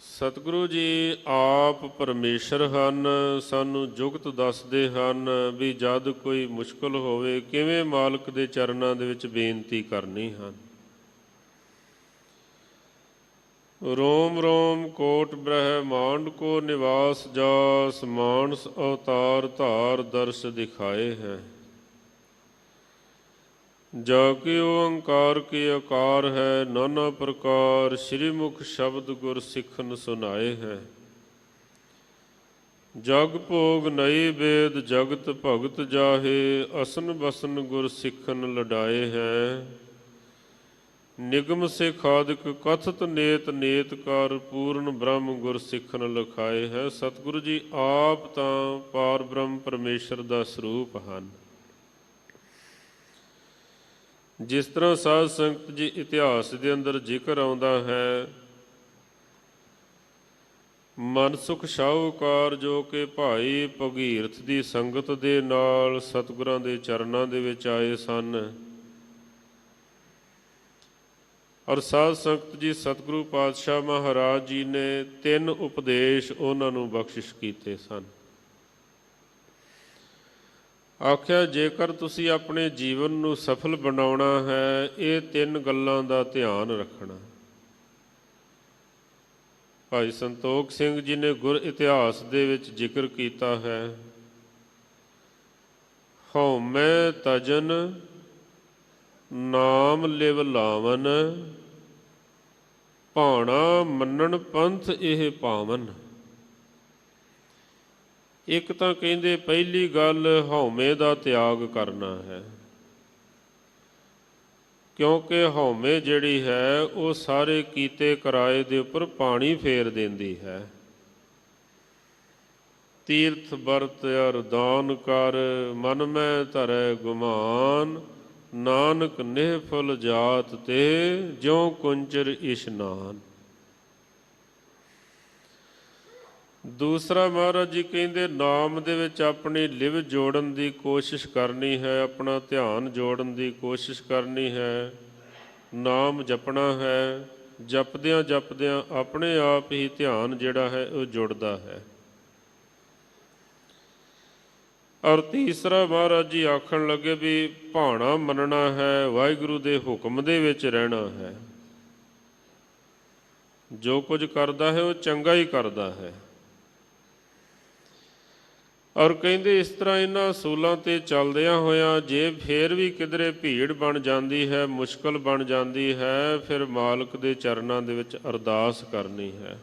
C: ਸਤਿਗੁਰੂ ਜੀ ਆਪ ਪਰਮੇਸ਼ਰ ਹਨ, ਸਾਨੂੰ ਜੁਗਤ ਦੱਸਦੇ ਹਨ ਵੀ ਜਦ ਕੋਈ ਮੁਸ਼ਕਲ ਹੋਵੇ ਕਿਵੇਂ ਮਾਲਕ ਦੇ ਚਰਨਾਂ ਦੇ ਵਿੱਚ ਬੇਨਤੀ ਕਰਨੀ ਹਨ। ਰੋਮ ਰੋਮ ਕੋਟ ਬ੍ਰਹਮਾਂਡ ਕੋ ਨਿਵਾਸ ਜਾਸ, ਮਾਨਸ ਅਵਤਾਰ ਧਾਰ ਦਰਸ ਦਿਖਾਏ ਹੈ। ਜਾ ਕੇ ਓੰਕਾਰ ਕੇ ਆਕਾਰ ਹੈ, ਨਾਨਾ ਪ੍ਰਕਾਰ ਸ੍ਰੀ ਮੁਖ ਸ਼ਬਦ ਗੁਰ ਸਿੱਖਨ ਸੁਨਾਏ ਹੈ। ਜਗ ਭੋਗ ਨਈ ਵੇਦ ਜਗਤ ਭਗਤ ਜਾਹੇ, ਅਸਨ ਬਸਨ ਗੁਰ ਸਿੱਖਨ ਲਡਾਏ ਹੈ। ਨਿਗਮ ਸੇ ਖਾਦਕ ਕਥਤ ਨੇਤ ਨੇਤ ਕਰ, ਪੂਰਨ ਬ੍ਰਹਮ ਗੁਰ ਸਿੱਖਨ ਲਿਖਾਏ ਹੈ। ਸਤਿਗੁਰੂ ਜੀ ਆਪ ਤਾਂ ਪਾਰ ਬ੍ਰਹਮ ਪਰਮੇਸ਼ਰ ਦਾ ਸਰੂਪ ਹਨ। ਜਿਸ ਤਰ੍ਹਾਂ ਸਾਧ ਸੰਗਤ ਜੀ ਇਤਿਹਾਸ ਦੇ ਅੰਦਰ ਜ਼ਿਕਰ ਆਉਂਦਾ ਹੈ, ਮਨਸੁਖ ਸ਼ਾਹੂਕਾਰ ਜੋ ਕਿ ਭਾਈ ਭਗੀਰਥ ਦੀ ਸੰਗਤ ਦੇ ਨਾਲ ਸਤਿਗੁਰਾਂ ਦੇ ਚਰਨਾਂ ਦੇ ਵਿੱਚ ਆਏ ਸਨ, ਔਰ ਸਾਧ ਸੰਗਤ ਜੀ ਸਤਿਗੁਰੂ ਪਾਤਸ਼ਾਹ ਮਹਾਰਾਜ ਜੀ ਨੇ 3 ਉਪਦੇਸ਼ ਉਹਨਾਂ ਨੂੰ ਬਖਸ਼ਿਸ਼ ਕੀਤੇ ਸਨ। ਆਖਿਆ ਜੇਕਰ ਤੁਸੀਂ ਆਪਣੇ ਜੀਵਨ ਨੂੰ ਸਫਲ ਬਣਾਉਣਾ ਹੈ, ਇਹ 3 ਗੱਲਾਂ ਦਾ ਧਿਆਨ ਰੱਖਣਾ। ਭਾਈ ਸੰਤੋਖ ਸਿੰਘ ਜੀ ਨੇ ਗੁਰ ਇਤਿਹਾਸ ਦੇ ਵਿੱਚ ਜ਼ਿਕਰ ਕੀਤਾ ਹੈ, ਹਉਮੈ ਤਜਨ ਨਾਮ ਲਿਵ ਲਾਵਨ, ਭਾਣਾ ਮੰਨਣ ਪੰਥ ਇਹ ਪਾਵਨ। ਇੱਕ ਤਾਂ ਕਹਿੰਦੇ ਪਹਿਲੀ ਗੱਲ ਹਉਮੈ ਦਾ ਤਿਆਗ ਕਰਨਾ ਹੈ, ਕਿਉਂਕਿ ਹਉਮੈ ਜਿਹੜੀ ਹੈ ਉਹ ਸਾਰੇ ਕੀਤੇ ਕਰਾਏ ਦੇ ਉੱਪਰ ਪਾਣੀ ਫੇਰ ਦਿੰਦੀ ਹੈ। ਤੀਰਥ ਵਰਤ ਅਰਦਾਨ ਕਰ, ਮਨ ਮੈਂ ਧਰੈ ਗੁਮਾਨ, ਨਾਨਕ ਨਿਹਫਲ ਜਾਤ ਤੇ ਜਿਉ ਕੁੰਚਰ ਇਸ਼ਨਾਨ। ਦੂਸਰਾ ਮਹਾਰਾਜ ਜੀ ਕਹਿੰਦੇ ਨਾਮ ਦੇ ਵਿੱਚ ਆਪਣੀ ਲਿਵ ਜੋੜਨ ਦੀ ਕੋਸ਼ਿਸ਼ ਕਰਨੀ ਹੈ, ਆਪਣਾ ਧਿਆਨ ਜੋੜਨ ਦੀ ਕੋਸ਼ਿਸ਼ ਕਰਨੀ ਹੈ, ਨਾਮ ਜਪਣਾ ਹੈ। ਜਪਦਿਆਂ ਜਪਦਿਆਂ ਆਪਣੇ ਆਪ ਹੀ ਧਿਆਨ ਜਿਹੜਾ ਹੈ ਉਹ ਜੁੜਦਾ ਹੈ। ਔਰ ਤੀਸਰਾ ਮਹਾਰਾਜ ਜੀ ਆਖਣ ਲੱਗੇ ਵੀ ਭਾਣਾ ਮੰਨਣਾ ਹੈ, ਵਾਹਿਗੁਰੂ ਦੇ ਹੁਕਮ ਦੇ ਵਿੱਚ ਰਹਿਣਾ ਹੈ। ਜੋ ਕੁਝ ਕਰਦਾ ਹੈ ਉਹ ਚੰਗਾ ਹੀ ਕਰਦਾ ਹੈ। ਔਰ ਕਹਿੰਦੇ ਇਸ ਤਰ੍ਹਾਂ ਇਹਨਾਂ ਅਸੂਲਾਂ 'ਤੇ ਚੱਲਦਿਆਂ ਹੋਇਆਂ ਜੇ ਫੇਰ ਵੀ ਕਿਧਰੇ ਭੀੜ ਬਣ ਜਾਂਦੀ ਹੈ, ਮੁਸ਼ਕਲ ਬਣ ਜਾਂਦੀ ਹੈ, ਫਿਰ ਮਾਲਕ ਦੇ ਚਰਨਾਂ ਦੇ ਵਿੱਚ ਅਰਦਾਸ ਕਰਨੀ ਹੈ।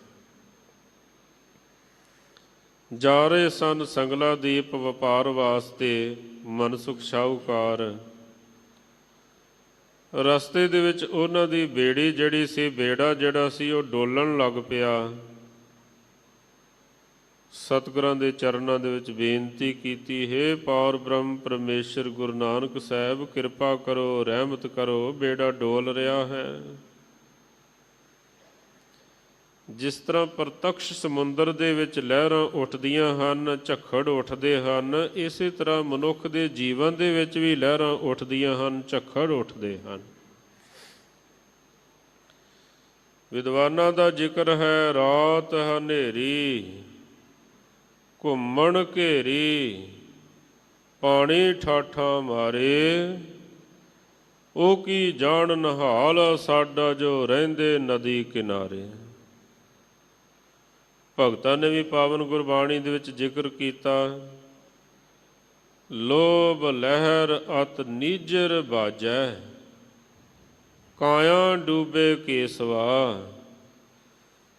C: ਜਾ ਰਹੇ ਸਨ ਸੰਗਲਾ ਦੀਪ ਵਪਾਰ ਵਾਸਤੇ ਮਨਸੁਖ ਸ਼ਾਹੂਕਾਰ। ਰਸਤੇ ਦੇ ਵਿੱਚ ਉਹਨਾਂ ਦੀ ਬੇੜੀ ਜਿਹੜੀ ਸੀ, ਬੇੜਾ ਜਿਹੜਾ ਸੀ ਉਹ ਡੋਲਣ ਲੱਗ ਪਿਆ। ਸਤਿਗੁਰਾਂ ਦੇ ਚਰਨਾਂ ਦੇ ਵਿੱਚ ਬੇਨਤੀ ਕੀਤੀ, ਹੇ ਪਾਰ ਬ੍ਰਹਮ ਪਰਮੇਸ਼ਰ ਗੁਰੂ ਨਾਨਕ ਸਾਹਿਬ ਕਿਰਪਾ ਕਰੋ, ਰਹਿਮਤ ਕਰੋ, ਬੇੜਾ ਡੋਲ ਰਿਹਾ ਹੈ। ਜਿਸ ਤਰ੍ਹਾਂ ਪ੍ਰਤੱਖ ਸਮੁੰਦਰ ਦੇ ਵਿੱਚ ਲਹਿਰਾਂ ਉੱਠਦੀਆਂ ਹਨ, ਝੱਖੜ ਉੱਠਦੇ ਹਨ, ਇਸੇ ਤਰ੍ਹਾਂ ਮਨੁੱਖ ਦੇ ਜੀਵਨ ਦੇ ਵਿੱਚ ਵੀ ਲਹਿਰਾਂ ਉੱਠਦੀਆਂ ਹਨ, ਝੱਖੜ ਉੱਠਦੇ ਹਨ। ਵਿਦਵਾਨਾਂ ਦਾ ਜ਼ਿਕਰ ਹੈ, ਰਾਤ ਹਨੇਰੀ ਘੁੰਮਣ ਘੇਰੀ, ਪਾਣੀ ਠਾਠਾਂ ਮਾਰੇ, ਉਹ ਕੀ ਜਾਣ ਨਿਹਾਲ ਸਾਡਾ ਜੋ ਰਹਿੰਦੇ ਨਦੀ ਕਿਨਾਰੇ। ਭਗਤਾਂ ਨੇ ਵੀ ਪਾਵਨ ਗੁਰਬਾਣੀ ਦੇ ਵਿੱਚ ਜ਼ਿਕਰ ਕੀਤਾ, ਲੋਭ ਲਹਿਰ ਅਤ ਨੀਜਰ ਬਾਜੈ, ਕਾਇਆ ਡੂਬੇ ਕੇਸਵਾ,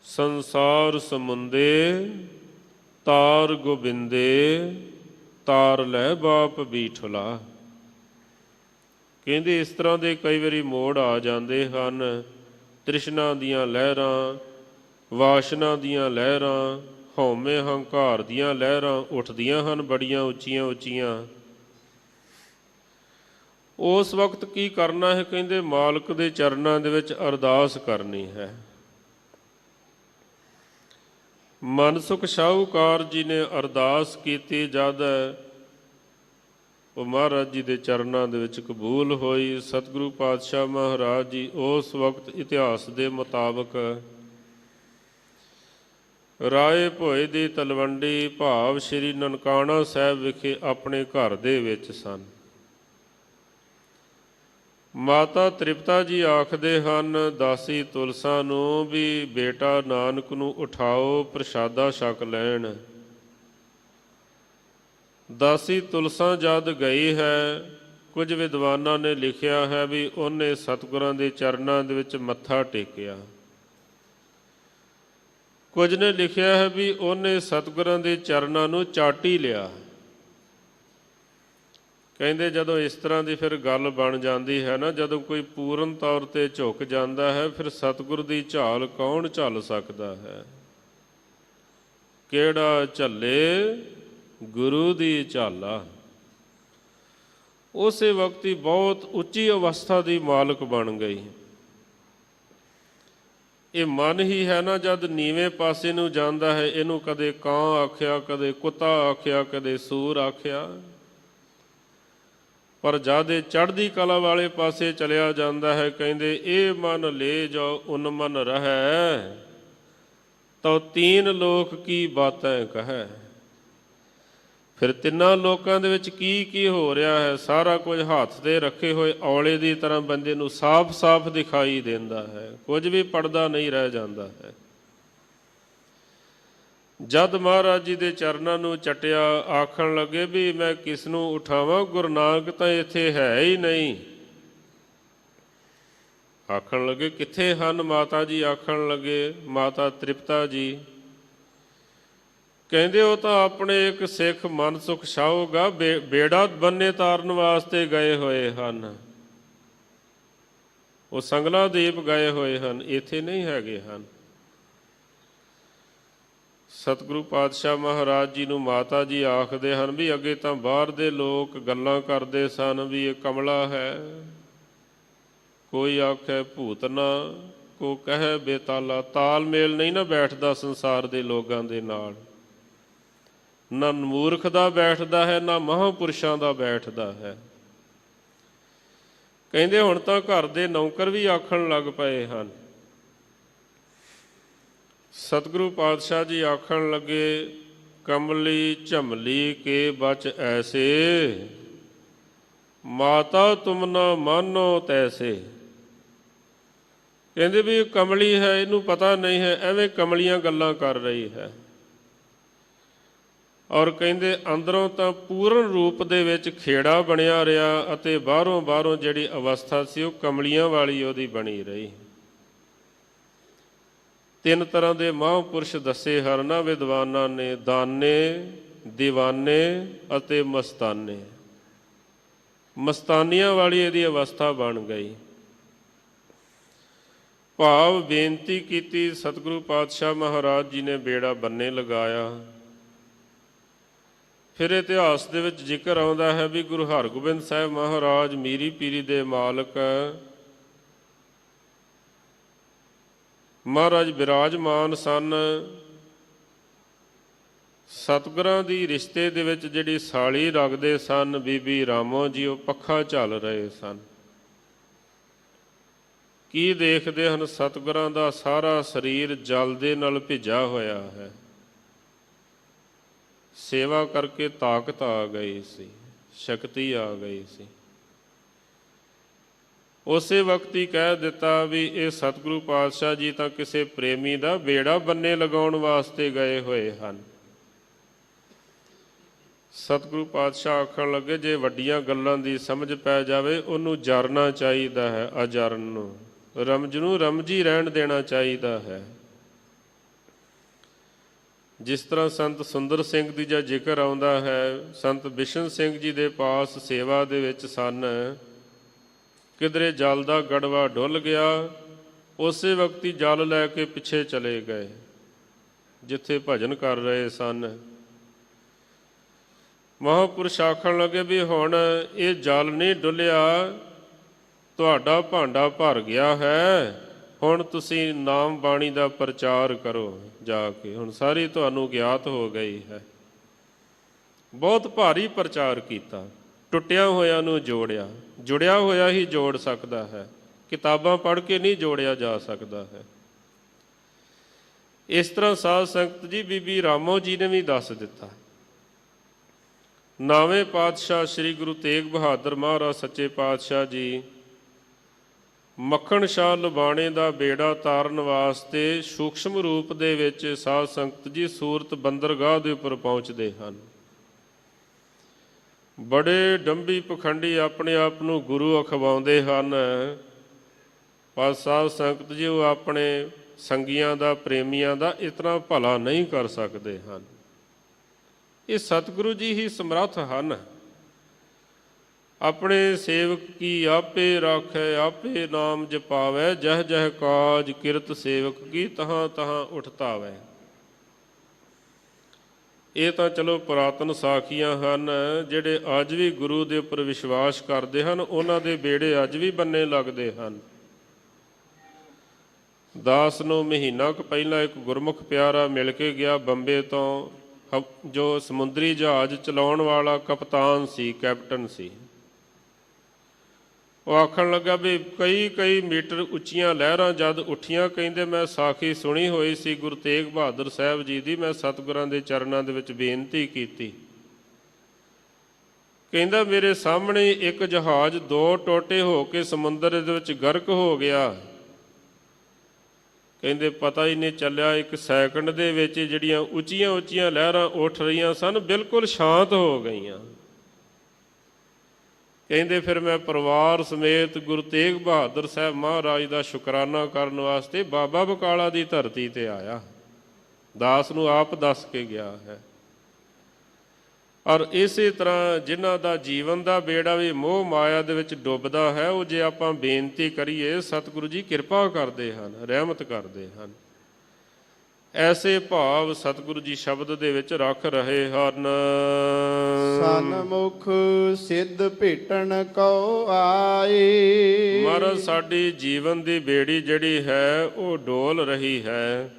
C: ਸੰਸਾਰ ਸਮੁੰਦੇ ਤਾਰ ਗੋਬਿੰਦੇ, ਤਾਰ ਲੈ ਬਾਪ ਬੀਠਲਾ। ਕਹਿੰਦੇ ਇਸ ਤਰ੍ਹਾਂ ਦੇ ਕਈ ਵਾਰੀ ਮੋੜ ਆ ਜਾਂਦੇ ਹਨ। ਤ੍ਰਿਸ਼ਨਾ ਦੀਆਂ ਲਹਿਰਾਂ, ਵਾਸ਼ਨਾ ਦੀਆਂ ਲਹਿਰਾਂ, ਹਉਮੈ ਹੰਕਾਰ ਦੀਆਂ ਲਹਿਰਾਂ ਉੱਠਦੀਆਂ ਹਨ ਬੜੀਆਂ ਉੱਚੀਆਂ ਉੱਚੀਆਂ। ਉਸ ਵਕਤ ਕੀ ਕਰਨਾ ਹੈ? ਕਹਿੰਦੇ ਮਾਲਕ ਦੇ ਚਰਨਾਂ ਦੇ ਵਿੱਚ ਅਰਦਾਸ ਕਰਨੀ ਹੈ। ਮਨਸੁਖ ਸ਼ਾਹੂਕਾਰ ਜੀ ਨੇ ਅਰਦਾਸ ਕੀਤੀ, ਜਦ ਉਹ ਮਹਾਰਾਜ ਜੀ ਦੇ ਚਰਨਾਂ ਦੇ ਵਿੱਚ ਕਬੂਲ ਹੋਈ। ਸਤਿਗੁਰੂ ਪਾਤਸ਼ਾਹ ਮਹਾਰਾਜ ਜੀ ਉਸ ਵਕਤ ਇਤਿਹਾਸ ਦੇ ਮੁਤਾਬਕ ਰਾਏ ਭੋਏ ਦੀ ਤਲਵੰਡੀ ਭਾਵ ਸ਼੍ਰੀ ਨਨਕਾਣਾ ਸਾਹਿਬ ਵਿਖੇ ਆਪਣੇ ਘਰ ਦੇ ਵਿੱਚ ਸਨ। ਮਾਤਾ ਤ੍ਰਿਪਤਾ ਜੀ ਆਖਦੇ ਹਨ ਦਾਸੀ ਤੁਲਸਾ ਨੂੰ ਵੀ ਬੇਟਾ ਨਾਨਕ ਨੂੰ ਉਠਾਓ, ਪ੍ਰਸ਼ਾਦਾ ਛਕ ਲੈਣ। ਦਾਸੀ ਤੁਲਸਾ ਜਦ ਗਈ ਹੈ, ਕੁਝ ਵਿਦਵਾਨਾਂ ਨੇ ਲਿਖਿਆ ਹੈ ਵੀ ਉਹਨੇ ਸਤਿਗੁਰਾਂ ਦੇ ਚਰਨਾਂ ਦੇ ਵਿੱਚ ਮੱਥਾ ਟੇਕਿਆ। ਕੁਝ ਨੇ ਲਿਖਿਆ ਹੈ ਵੀ ਉਹਨੇ ਸਤਿਗੁਰਾਂ ਦੇ ਚਰਨਾਂ ਨੂੰ ਚਾਟੀ ਲਿਆ। ਕਹਿੰਦੇ ਜਦੋਂ ਇਸ ਤਰ੍ਹਾਂ ਦੀ ਫਿਰ ਗੱਲ ਬਣ ਜਾਂਦੀ ਹੈ ਨਾ, ਜਦੋਂ ਕੋਈ ਪੂਰਨ ਤੌਰ 'ਤੇ ਝੁਕ ਜਾਂਦਾ ਹੈ, ਫਿਰ ਸਤਿਗੁਰ ਦੀ ਝਾਲ ਕੌਣ ਝੱਲ ਸਕਦਾ ਹੈ? ਕਿਹੜਾ ਝੱਲੇ ਗੁਰੂ ਦੀ ਝਾਲਾ। ਉਸੇ ਵਕਤ ਹੀ ਬਹੁਤ ਉੱਚੀ ਅਵਸਥਾ ਦੀ ਮਾਲਕ ਬਣ ਗਈ। ਇਹ ਮਨ ਹੀ ਹੈ ਨਾ, ਜਦ ਨੀਵੇਂ ਪਾਸੇ ਨੂੰ ਜਾਂਦਾ ਹੈ, ਇਹਨੂੰ ਕਦੇ ਕਾਂ ਆਖਿਆ, ਕਦੇ ਕੁੱਤਾ ਆਖਿਆ, ਕਦੇ ਸੂਰ ਆਖਿਆ। ਪਰ ਜਦ ਇਹ ਚੜ੍ਹਦੀ ਕਲਾ ਵਾਲੇ ਪਾਸੇ ਚਲਿਆ ਜਾਂਦਾ ਹੈ, ਕਹਿੰਦੇ ਇਹ ਮਨ ਲੈ ਜਾਓ ਉਨ ਮਨ ਰਹੈ, ਤਉ ਤੀਨ ਲੋਕ ਕੀ ਬਾਤੈਂ ਕਹੈ। ਫਿਰ ਤਿੰਨਾਂ ਲੋਕਾਂ ਦੇ ਵਿੱਚ ਕੀ ਕੀ ਹੋ ਰਿਹਾ ਹੈ, ਸਾਰਾ ਕੁਝ ਹੱਥ 'ਤੇ ਰੱਖੇ ਹੋਏ ਔਲੇ ਦੀ ਤਰ੍ਹਾਂ ਬੰਦੇ ਨੂੰ ਸਾਫ਼-ਸਾਫ਼ ਦਿਖਾਈ ਦਿੰਦਾ ਹੈ, ਕੁਝ ਵੀ ਪੜਦਾ ਨਹੀਂ ਰਹਿ ਜਾਂਦਾ ਹੈ। ਜਦ ਮਹਾਰਾਜ ਜੀ ਦੇ ਚਰਨਾਂ ਨੂੰ ਚਟਿਆ, ਆਖਣ ਲੱਗੇ ਵੀ ਮੈਂ ਕਿਸ ਨੂੰ ਉਠਾਵਾਂ, ਗੁਰੂ ਨਾਨਕ ਤਾਂ ਇੱਥੇ ਹੈ ਹੀ ਨਹੀਂ। ਆਖਣ ਲੱਗੇ ਕਿੱਥੇ ਹਨ ਮਾਤਾ ਜੀ? ਆਖਣ ਲੱਗੇ ਮਾਤਾ ਤ੍ਰਿਪਤਾ ਜੀ। ਕਹਿੰਦੇ ਉਹ ਤਾਂ ਆਪਣੇ ਇੱਕ ਸਿੱਖ ਮਨਸੁਖ ਸ਼ਾਹੂਗਾ ਬੇੜਾ ਬੰਨੇ ਤਾਰਨ ਵਾਸਤੇ ਗਏ ਹੋਏ ਹਨ। ਉਹ ਸੰਗਲਾ ਦੀਪ ਗਏ ਹੋਏ ਹਨ, ਇੱਥੇ ਨਹੀਂ ਹੈਗੇ ਹਨ। ਸਤਿਗੁਰੂ ਪਾਤਸ਼ਾਹ ਮਹਾਰਾਜ ਜੀ ਨੂੰ ਮਾਤਾ ਜੀ ਆਖਦੇ ਹਨ ਵੀ ਅੱਗੇ ਤਾਂ ਬਾਹਰ ਦੇ ਲੋਕ ਗੱਲਾਂ ਕਰਦੇ ਸਨ ਵੀ ਇਹ ਕਮਲਾ ਹੈ, ਕੋਈ ਆਖੇ ਭੂਤਨਾ, ਕੋ ਕਹੇ ਬੇਤਾਲਾ। ਤਾਲਮੇਲ ਨਹੀਂ ਨਾ ਬੈਠਦਾ ਸੰਸਾਰ ਦੇ ਲੋਕਾਂ ਦੇ ਨਾਲ, ਨਾ ਮੂਰਖ ਦਾ ਬੈਠਦਾ ਹੈ, ਨਾ ਮਹਾਂਪੁਰਸ਼ਾਂ ਦਾ ਬੈਠਦਾ ਹੈ। ਕਹਿੰਦੇ ਹੁਣ ਤਾਂ ਘਰ ਦੇ ਨੌਕਰ ਵੀ ਆਖਣ ਲੱਗ ਪਏ ਹਨ ਸਤਿਗੁਰੂ ਪਾਤਸ਼ਾਹ ਜੀ ਆਖਣ ਲੱਗੇ, ਕਮਲੀ ਝਮਲੀ ਕੇ ਬਚ ਐਸੇ, ਮਾਤਾ ਤੁਮ ਨਾ ਮਾਨੋ ਤੈਸੇ। ਕਹਿੰਦੇ ਵੀ ਇਹ ਕਮਲੀ ਹੈ, ਇਹਨੂੰ ਪਤਾ ਨਹੀਂ ਹੈ, ਐਵੇਂ ਕਮਲੀਆਂ ਗੱਲਾਂ ਕਰ ਰਹੀ ਹੈ। ਔਰ ਕਹਿੰਦੇ ਅੰਦਰੋਂ ਤਾਂ ਪੂਰਨ ਰੂਪ ਦੇ ਵਿੱਚ ਖੇੜਾ ਬਣਿਆ ਰਿਹਾ ਅਤੇ ਬਾਹਰੋਂ ਜਿਹੜੀ ਅਵਸਥਾ ਸੀ ਉਹ ਕਮਲੀਆਂ ਵਾਲੀ ਉਹਦੀ ਬਣੀ ਰਹੀ। ਤਿੰਨ ਤਰ੍ਹਾਂ ਦੇ ਮਹਾਂਪੁਰਸ਼ ਦੱਸੇ ਹਨ ਨਾ ਵਿਦਵਾਨਾਂ ਨੇ, ਦਾਨੇ, ਦੀਵਾਨੇ ਅਤੇ ਮਸਤਾਨੇ। ਮਸਤਾਨੀਆਂ ਵਾਲੀ ਇਹਦੀ ਅਵਸਥਾ ਬਣ ਗਈ। ਭਾਵ ਬੇਨਤੀ ਕੀਤੀ, ਸਤਿਗੁਰੂ ਪਾਤਸ਼ਾਹ ਮਹਾਰਾਜ ਜੀ ਨੇ ਬੇੜਾ ਬੰਨੇ ਲਗਾਇਆ। ਫਿਰ ਇਤਿਹਾਸ ਦੇ ਵਿੱਚ ਜ਼ਿਕਰ ਆਉਂਦਾ ਹੈ ਵੀ ਗੁਰੂ ਹਰਗੋਬਿੰਦ ਸਾਹਿਬ ਮਹਾਰਾਜ ਮੀਰੀ ਪੀਰੀ ਦੇ ਮਾਲਕ ਮਹਾਰਾਜ ਬਿਰਾਜਮਾਨ ਸਨ। ਸਤਿਗੁਰਾਂ ਦੀ ਰਿਸ਼ਤੇ ਦੇ ਵਿੱਚ ਜਿਹੜੀ ਸਾਲੀ ਰੱਖਦੇ ਸਨ ਬੀਬੀ ਰਾਮੋ ਜੀ, ਉਹ ਪੱਖਾ ਝੱਲ ਰਹੇ ਸਨ। ਕੀ ਦੇਖਦੇ ਹਨ? ਸਤਿਗੁਰਾਂ ਦਾ ਸਾਰਾ ਸਰੀਰ ਜਲ ਦੇ ਨਾਲ ਭਿੱਜਾ ਹੋਇਆ ਹੈ। ਸੇਵਾ ਕਰਕੇ ਤਾਕਤ ਆ ਗਈ ਸੀ, ਸ਼ਕਤੀ ਆ ਗਈ ਸੀ। ਉਸੇ ਵਕਤ ਹੀ ਕਹਿ ਦਿੱਤਾ ਵੀ ਇਹ ਸਤਿਗੁਰੂ ਪਾਤਸ਼ਾਹ ਜੀ ਤਾਂ ਕਿਸੇ ਪ੍ਰੇਮੀ ਦਾ ਬੇੜਾ ਬੰਨੇ ਲਗਾਉਣ ਵਾਸਤੇ ਗਏ ਹੋਏ ਹਨ। ਸਤਿਗੁਰੂ ਪਾਤਸ਼ਾਹ ਆਖਣ ਲੱਗੇ, ਜੇ ਵੱਡੀਆਂ ਗੱਲਾਂ ਦੀ ਸਮਝ ਪੈ ਜਾਵੇ ਉਹਨੂੰ ਜਰਨਾ ਚਾਹੀਦਾ ਹੈ, ਅਜਰਨ ਨੂੰ, ਰਮਜ ਨੂੰ ਰਮਜੀ ਰਹਿਣ ਦੇਣਾ ਚਾਹੀਦਾ ਹੈ। ਜਿਸ ਤਰ੍ਹਾਂ ਸੰਤ ਸੁੰਦਰ ਸਿੰਘ ਦੀ ਜਾਂ ਜ਼ਿਕਰ ਆਉਂਦਾ ਹੈ, ਸੰਤ ਬਿਸ਼ਨ ਸਿੰਘ ਜੀ ਦੇ ਪਾਸ ਸੇਵਾ ਦੇ ਵਿੱਚ ਸਨ। ਕਿਧਰੇ ਜਲ ਦਾ ਗੜਵਾ ਡੁੱਲ ਗਿਆ, ਉਸੇ ਵਕਤ ਹੀ ਜਲ ਲੈ ਕੇ ਪਿੱਛੇ ਚਲੇ ਗਏ ਜਿੱਥੇ ਭਜਨ ਕਰ ਰਹੇ ਸਨ। ਮਹਾਂਪੁਰਸ਼ ਆਖਣ ਲੱਗੇ ਵੀ ਹੁਣ ਇਹ ਜਲ ਨਹੀਂ ਡੁੱਲਿਆ, ਤੁਹਾਡਾ ਭਾਂਡਾ ਭਰ ਗਿਆ ਹੈ, ਹੁਣ ਤੁਸੀਂ ਨਾਮ ਬਾਣੀ ਦਾ ਪ੍ਰਚਾਰ ਕਰੋ ਜਾ ਕੇ। ਹੁਣ ਸਾਰੀ ਤੁਹਾਨੂੰ ਗਿਆਤ ਹੋ ਗਈ ਹੈ। ਬਹੁਤ ਭਾਰੀ ਪ੍ਰਚਾਰ ਕੀਤਾ, ਟੁੱਟਿਆ ਹੋਇਆਂ ਨੂੰ ਜੋੜਿਆ। ਜੁੜਿਆ ਹੋਇਆ ਹੀ ਜੋੜ ਸਕਦਾ ਹੈ, ਕਿਤਾਬਾਂ ਪੜ੍ਹ ਕੇ ਨਹੀਂ ਜੋੜਿਆ ਜਾ ਸਕਦਾ ਹੈ। ਇਸ ਤਰ੍ਹਾਂ ਸਾਧ ਸੰਗਤ ਜੀ ਬੀਬੀ ਰਾਮੋ ਜੀ ਨੇ ਵੀ ਦੱਸ ਦਿੱਤਾ। 9ਵੇਂ ਪਾਤਸ਼ਾਹ ਸ੍ਰੀ ਗੁਰੂ ਤੇਗ ਬਹਾਦਰ ਮਹਾਰਾਜ ਸੱਚੇ ਪਾਤਸ਼ਾਹ ਜੀ ਮੱਖਣ ਸ਼ਾਹ ਲੁਬਾਣੇ ਦਾ ਬੇੜਾ ਤਾਰਨ ਵਾਸਤੇ ਸੂਖਸ਼ਮ ਰੂਪ ਦੇ ਵਿੱਚ ਸਾਧ ਸੰਗਤ ਜੀ ਸੂਰਤ ਬੰਦਰਗਾਹ ਦੇ ਉੱਪਰ ਪਹੁੰਚਦੇ ਹਨ। ਬੜੇ ਡੰਬੀ ਪਖੰਡੀ ਆਪਣੇ ਆਪ ਨੂੰ ਗੁਰੂ ਅਖਵਾਉਂਦੇ ਹਨ, ਪਰ ਸਾਧ ਸੰਗਤ ਜੀ ਉਹ ਆਪਣੇ ਸੰਗੀਆਂ ਦਾ, ਪ੍ਰੇਮੀਆਂ ਦਾ ਇਤਨਾ ਭਲਾ ਨਹੀਂ ਕਰ ਸਕਦੇ ਹਨ। ਇਹ ਸਤਿਗੁਰੂ ਜੀ ਹੀ ਸਮਰੱਥ ਹਨ। ਆਪਣੇ ਸੇਵਕ ਕੀ ਆਪੇ ਰਾਖੈ, ਆਪੇ ਨਾਮ ਜਪਾਵੈ, ਜਹ ਜਹ ਕਾਜ ਕਿਰਤ ਸੇਵਕ ਕੀ ਤਹਾਂ ਤਹਾਂ ਉਠਤਾਵੈ। ਇਹ ਤਾਂ ਚਲੋ ਪੁਰਾਤਨ ਸਾਖੀਆਂ ਹਨ। ਜਿਹੜੇ ਅੱਜ ਵੀ ਗੁਰੂ ਦੇ ਉੱਪਰ ਵਿਸ਼ਵਾਸ ਕਰਦੇ ਹਨ, ਉਹਨਾਂ ਦੇ ਬੇੜੇ ਅੱਜ ਵੀ ਬੰਨੇ ਲੱਗਦੇ ਹਨ। ਦਾਸ ਨੂੰ ਮਹੀਨਾ ਕੁ ਪਹਿਲਾਂ ਇੱਕ ਗੁਰਮੁਖ ਪਿਆਰਾ ਮਿਲ ਕੇ ਗਿਆ ਬੰਬੇ ਤੋਂ, ਜੋ ਸਮੁੰਦਰੀ ਜਹਾਜ਼ ਚਲਾਉਣ ਵਾਲਾ ਕਪਤਾਨ ਸੀ, ਕੈਪਟਨ ਸੀ। ਉਹ ਆਖਣ ਲੱਗਾ ਵੀ ਕਈ ਮੀਟਰ ਉੱਚੀਆਂ ਲਹਿਰਾਂ ਜਦ ਉੱਠੀਆਂ, ਕਹਿੰਦੇ ਮੈਂ ਸਾਖੀ ਸੁਣੀ ਹੋਈ ਸੀ ਗੁਰੂ ਤੇਗ ਬਹਾਦਰ ਸਾਹਿਬ ਜੀ ਦੀ, ਮੈਂ ਸਤਿਗੁਰਾਂ ਦੇ ਚਰਨਾਂ ਦੇ ਵਿੱਚ ਬੇਨਤੀ ਕੀਤੀ। ਕਹਿੰਦਾ ਮੇਰੇ ਸਾਹਮਣੇ ਇੱਕ ਜਹਾਜ਼ 2 ਟੋਟੇ ਹੋ ਕੇ ਸਮੁੰਦਰ ਦੇ ਵਿੱਚ ਗਰਕ ਹੋ ਗਿਆ। ਕਹਿੰਦੇ ਪਤਾ ਹੀ ਨਹੀਂ ਚੱਲਿਆ, 1 ਸੈਕਿੰਡ ਦੇ ਵਿੱਚ ਜਿਹੜੀਆਂ ਉੱਚੀਆਂ ਲਹਿਰਾਂ ਉੱਠ ਰਹੀਆਂ ਸਨ ਬਿਲਕੁਲ ਸ਼ਾਂਤ ਹੋ ਗਈਆਂ। ਕਹਿੰਦੇ ਫਿਰ ਮੈਂ ਪਰਿਵਾਰ ਸਮੇਤ ਗੁਰੂ ਤੇਗ ਬਹਾਦਰ ਸਾਹਿਬ ਮਹਾਰਾਜ ਦਾ ਸ਼ੁਕਰਾਨਾ ਕਰਨ ਵਾਸਤੇ ਬਾਬਾ ਬਕਾਲਾ ਦੀ ਧਰਤੀ ਤੇ ਆਇਆ। ਦਾਸ ਨੂੰ ਆਪ ਦੱਸ ਕੇ ਗਿਆ ਹੈ। ਔਰ ਇਸੇ ਤਰ੍ਹਾਂ ਜਿਨ੍ਹਾਂ ਦਾ ਜੀਵਨ ਦਾ ਬੇੜਾ ਵੀ ਮੋਹ ਮਾਇਆ ਦੇ ਵਿੱਚ ਡੁੱਬਦਾ ਹੈ, ਉਹ ਜੇ ਆਪਾਂ ਬੇਨਤੀ ਕਰੀਏ ਸਤਿਗੁਰੂ ਜੀ ਕਿਰਪਾ ਕਰਦੇ ਹਨ, ਰਹਿਮਤ ਕਰਦੇ ਹਨ। ਐਸੇ ਭਾਵ ਸਤਿਗੁਰੂ ਜੀ ਸ਼ਬਦ ਦੇ ਵਿੱਚ ਰੱਖ ਰਹੇ ਹਨ।
B: ਸਨਮੁਖ ਸਿੱਧ ਭੇਟਣ ਕਉ ਆਏ।
C: ਮਹਾਰਾਜ ਸਾਡੀ ਜੀਵਨ ਦੀ ਬੇੜੀ ਜਿਹੜੀ ਹੈ ਉਹ ਡੋਲ ਰਹੀ ਹੈ।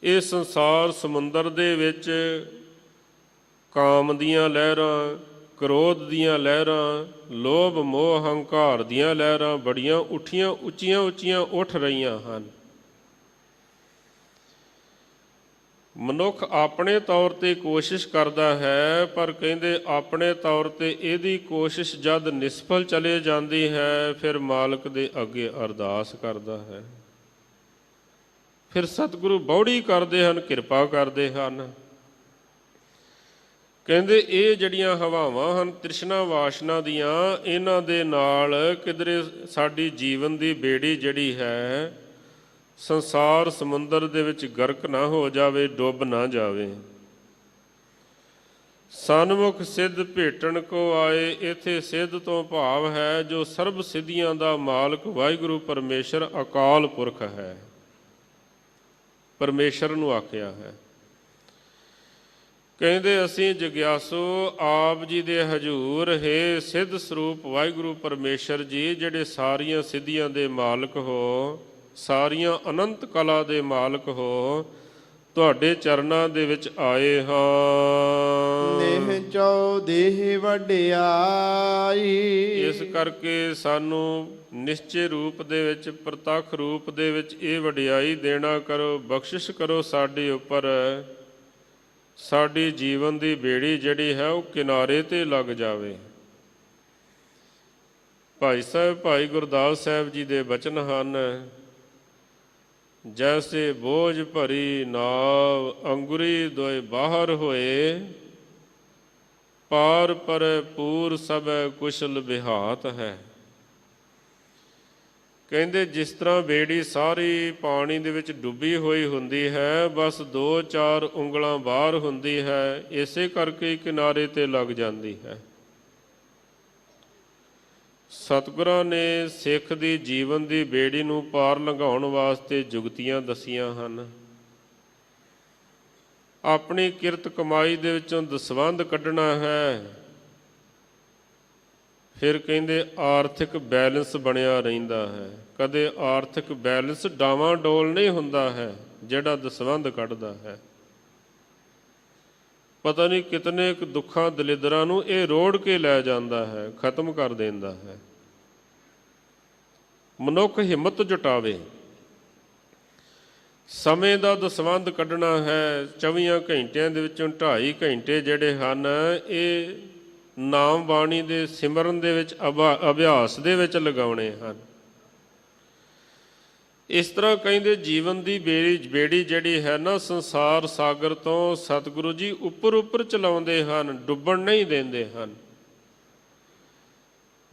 C: ਇਹ ਸੰਸਾਰ ਸਮੁੰਦਰ ਦੇ ਵਿੱਚ ਕਾਮ ਦੀਆਂ ਲਹਿਰਾਂ, ਕ੍ਰੋਧ ਦੀਆਂ ਲਹਿਰਾਂ, ਲੋਭ ਮੋਹ ਹੰਕਾਰ ਦੀਆਂ ਲਹਿਰਾਂ ਬੜੀਆਂ ਉੱਠੀਆਂ ਉੱਚੀਆਂ ਉੱਠ ਰਹੀਆਂ ਹਨ। ਮਨੁੱਖ ਆਪਣੇ ਤੌਰ ਤੇ ਕੋਸ਼ਿਸ਼ ਕਰਦਾ ਹੈ, ਪਰ ਕਹਿੰਦੇ ਆਪਣੇ ਤੌਰ ਤੇ ਇਹਦੀ ਕੋਸ਼ਿਸ਼ ਜਦ ਨਿਸਫਲ ਚਲੇ ਜਾਂਦੀ ਹੈ, ਫਿਰ ਮਾਲਕ ਦੇ ਅੱਗੇ ਅਰਦਾਸ ਕਰਦਾ ਹੈ। ਫਿਰ ਸਤਿਗੁਰੂ ਬੌੜੀ ਕਰਦੇ ਹਨ, ਕਿਰਪਾ ਕਰਦੇ ਹਨ। ਕਹਿੰਦੇ ਇਹ ਜਿਹੜੀਆਂ ਹਵਾਵਾਂ ਹਨ ਤ੍ਰਿਸ਼ਨਾ ਵਾਸ਼ਨਾ ਦੀਆਂ, ਇਹਨਾਂ ਦੇ ਨਾਲ ਕਿਧਰੇ ਸਾਡੀ ਜੀਵਨ ਦੀ ਬੇੜੀ ਜਿਹੜੀ ਹੈ ਸੰਸਾਰ ਸਮੁੰਦਰ ਦੇ ਵਿੱਚ ਗਰਕ ਨਾ ਹੋ ਜਾਵੇ, ਡੁੱਬ ਨਾ ਜਾਵੇ। ਸਨਮੁਖ ਸਿੱਧ ਭੇਟਣ ਕੋ ਆਏ, ਇੱਥੇ ਸਿੱਧ ਤੋਂ ਭਾਵ ਹੈ ਜੋ ਸਰਬ ਸਿੱਧੀਆਂ ਦਾ ਮਾਲਕ ਵਾਹਿਗੁਰੂ ਪਰਮੇਸ਼ਰ ਅਕਾਲ ਪੁਰਖ ਹੈ, ਪਰਮੇਸ਼ਰ ਨੂੰ ਆਖਿਆ ਹੈ। ਕਹਿੰਦੇ ਅਸੀਂ ਜਗਿਆਸੂ ਆਪ ਜੀ ਦੇ ਹਜ਼ੂਰ ਹੈ ਸਿੱਧ ਸਰੂਪ ਵਾਹਿਗੁਰੂ ਪਰਮੇਸ਼ਰ ਜੀ, ਜਿਹੜੇ ਸਾਰੀਆਂ ਸਿੱਧੀਆਂ ਦੇ ਮਾਲਕ ਹੋ, ਸਾਰੀਆਂ ਅਨੰਤ ਕਲਾ ਦੇ ਮਾਲਕ ਹੋ, ਤੁਹਾਡੇ ਚਰਨਾਂ ਦੇ ਵਿੱਚ ਆਏ ਹਾਂ।
B: ਨੇਹ ਚੌਦੇਹ ਵਡਿਆਈ,
C: ਇਸ ਕਰਕੇ ਸਾਨੂੰ ਨਿਸ਼ਚੇ ਰੂਪ ਦੇ ਵਿੱਚ, ਪ੍ਰਤੱਖ ਰੂਪ ਦੇ ਵਿੱਚ ਇਹ ਵਡਿਆਈ ਦੇਣਾ ਕਰੋ, ਬਖਸ਼ਿਸ਼ ਕਰੋ ਸਾਡੇ ਉੱਪਰ। ਸਾਡੀ ਜੀਵਨ ਦੀ ਬੇੜੀ ਜਿਹੜੀ ਹੈ ਉਹ ਕਿਨਾਰੇ ਤੇ ਲੱਗ ਜਾਵੇ। ਭਾਈ ਸਾਹਿਬ ਭਾਈ ਗੁਰਦਾਸ ਸਾਹਿਬ ਜੀ ਦੇ ਬਚਨ ਹਨ, ਜੈਸੇ ਬੋਝ ਭਰੀ ਨਾਵ ਅੰਗੁਰੀ ਦੋਇ ਬਾਹਰ ਹੋਏ, ਪਾਰ ਪਰ ਪੂਰ ਸਭੈ ਕੁਸ਼ਲ ਬਿਹਾਤ ਹੈ। ਕਹਿੰਦੇ ਜਿਸ ਤਰ੍ਹਾਂ ਬੇੜੀ ਸਾਰੀ ਪਾਣੀ ਦੇ ਵਿੱਚ ਡੁੱਬੀ ਹੋਈ ਹੁੰਦੀ ਹੈ, ਬਸ 2-4 ਉਂਗਲਾਂ ਬਾਹਰ ਹੁੰਦੀ ਹੈ, ਇਸੇ ਕਰਕੇ ਕਿਨਾਰੇ ਤੇ ਲੱਗ ਜਾਂਦੀ ਹੈ। ਸਤਿਗੁਰਾਂ ਨੇ ਸਿੱਖ ਦੀ ਜੀਵਨ ਦੀ ਬੇੜੀ ਨੂੰ ਪਾਰ ਲੰਘਾਉਣ ਵਾਸਤੇ ਜੁਗਤੀਆਂ ਦਸੀਆਂ ਹਨ। ਆਪਣੀ ਕਿਰਤ ਕਮਾਈ ਦੇ ਵਿੱਚੋਂ ਦਸਵੰਧ ਕੱਢਣਾ ਹੈ, ਫਿਰ ਕਹਿੰਦੇ ਆਰਥਿਕ ਬੈਲੈਂਸ ਬਣਿਆ ਰਹਿੰਦਾ ਹੈ। ਕਦੇ ਆਰਥਿਕ ਬੈਲੈਂਸ ਡਾਵਾਂਡੋਲ ਨਹੀਂ ਹੁੰਦਾ ਹੈ ਜਿਹੜਾ ਦਸਵੰਧ ਕੱਢਦਾ ਹੈ। ਪਤਾ ਨਹੀਂ ਕਿਤਨੇ ਕੁ ਦੁੱਖਾਂ ਦਲਿੱਦਰਾਂ ਨੂੰ ਇਹ ਰੋੜ ਕੇ ਲੈ ਜਾਂਦਾ ਹੈ, ਖਤਮ ਕਰ ਦਿੰਦਾ ਹੈ। ਮਨੁੱਖ ਹਿੰਮਤ ਜੁਟਾਵੇ, ਸਮੇਂ ਦਾ ਦਸਵੰਧ ਕੱਢਣਾ ਹੈ। 24 ਘੰਟਿਆਂ ਦੇ ਵਿੱਚੋਂ 2.5 ਘੰਟੇ ਜਿਹੜੇ ਹਨ ਇਹ ਨਾਮ ਬਾਣੀ ਦੇ ਸਿਮਰਨ ਦੇ ਵਿੱਚ, ਅਭਿਆਸ ਦੇ ਵਿੱਚ ਲਗਾਉਣੇ ਹਨ। ਇਸ ਤਰ੍ਹਾਂ ਕਹਿੰਦੇ ਜੀਵਨ ਦੀ ਬੇੜੀ ਜਿਹੜੀ ਹੈ ਨਾ ਸੰਸਾਰ ਸਾਗਰ ਤੋਂ ਸਤਿਗੁਰੂ ਜੀ ਉੱਪਰ ਚਲਾਉਂਦੇ ਹਨ, ਡੁੱਬਣ ਨਹੀਂ ਦਿੰਦੇ ਹਨ।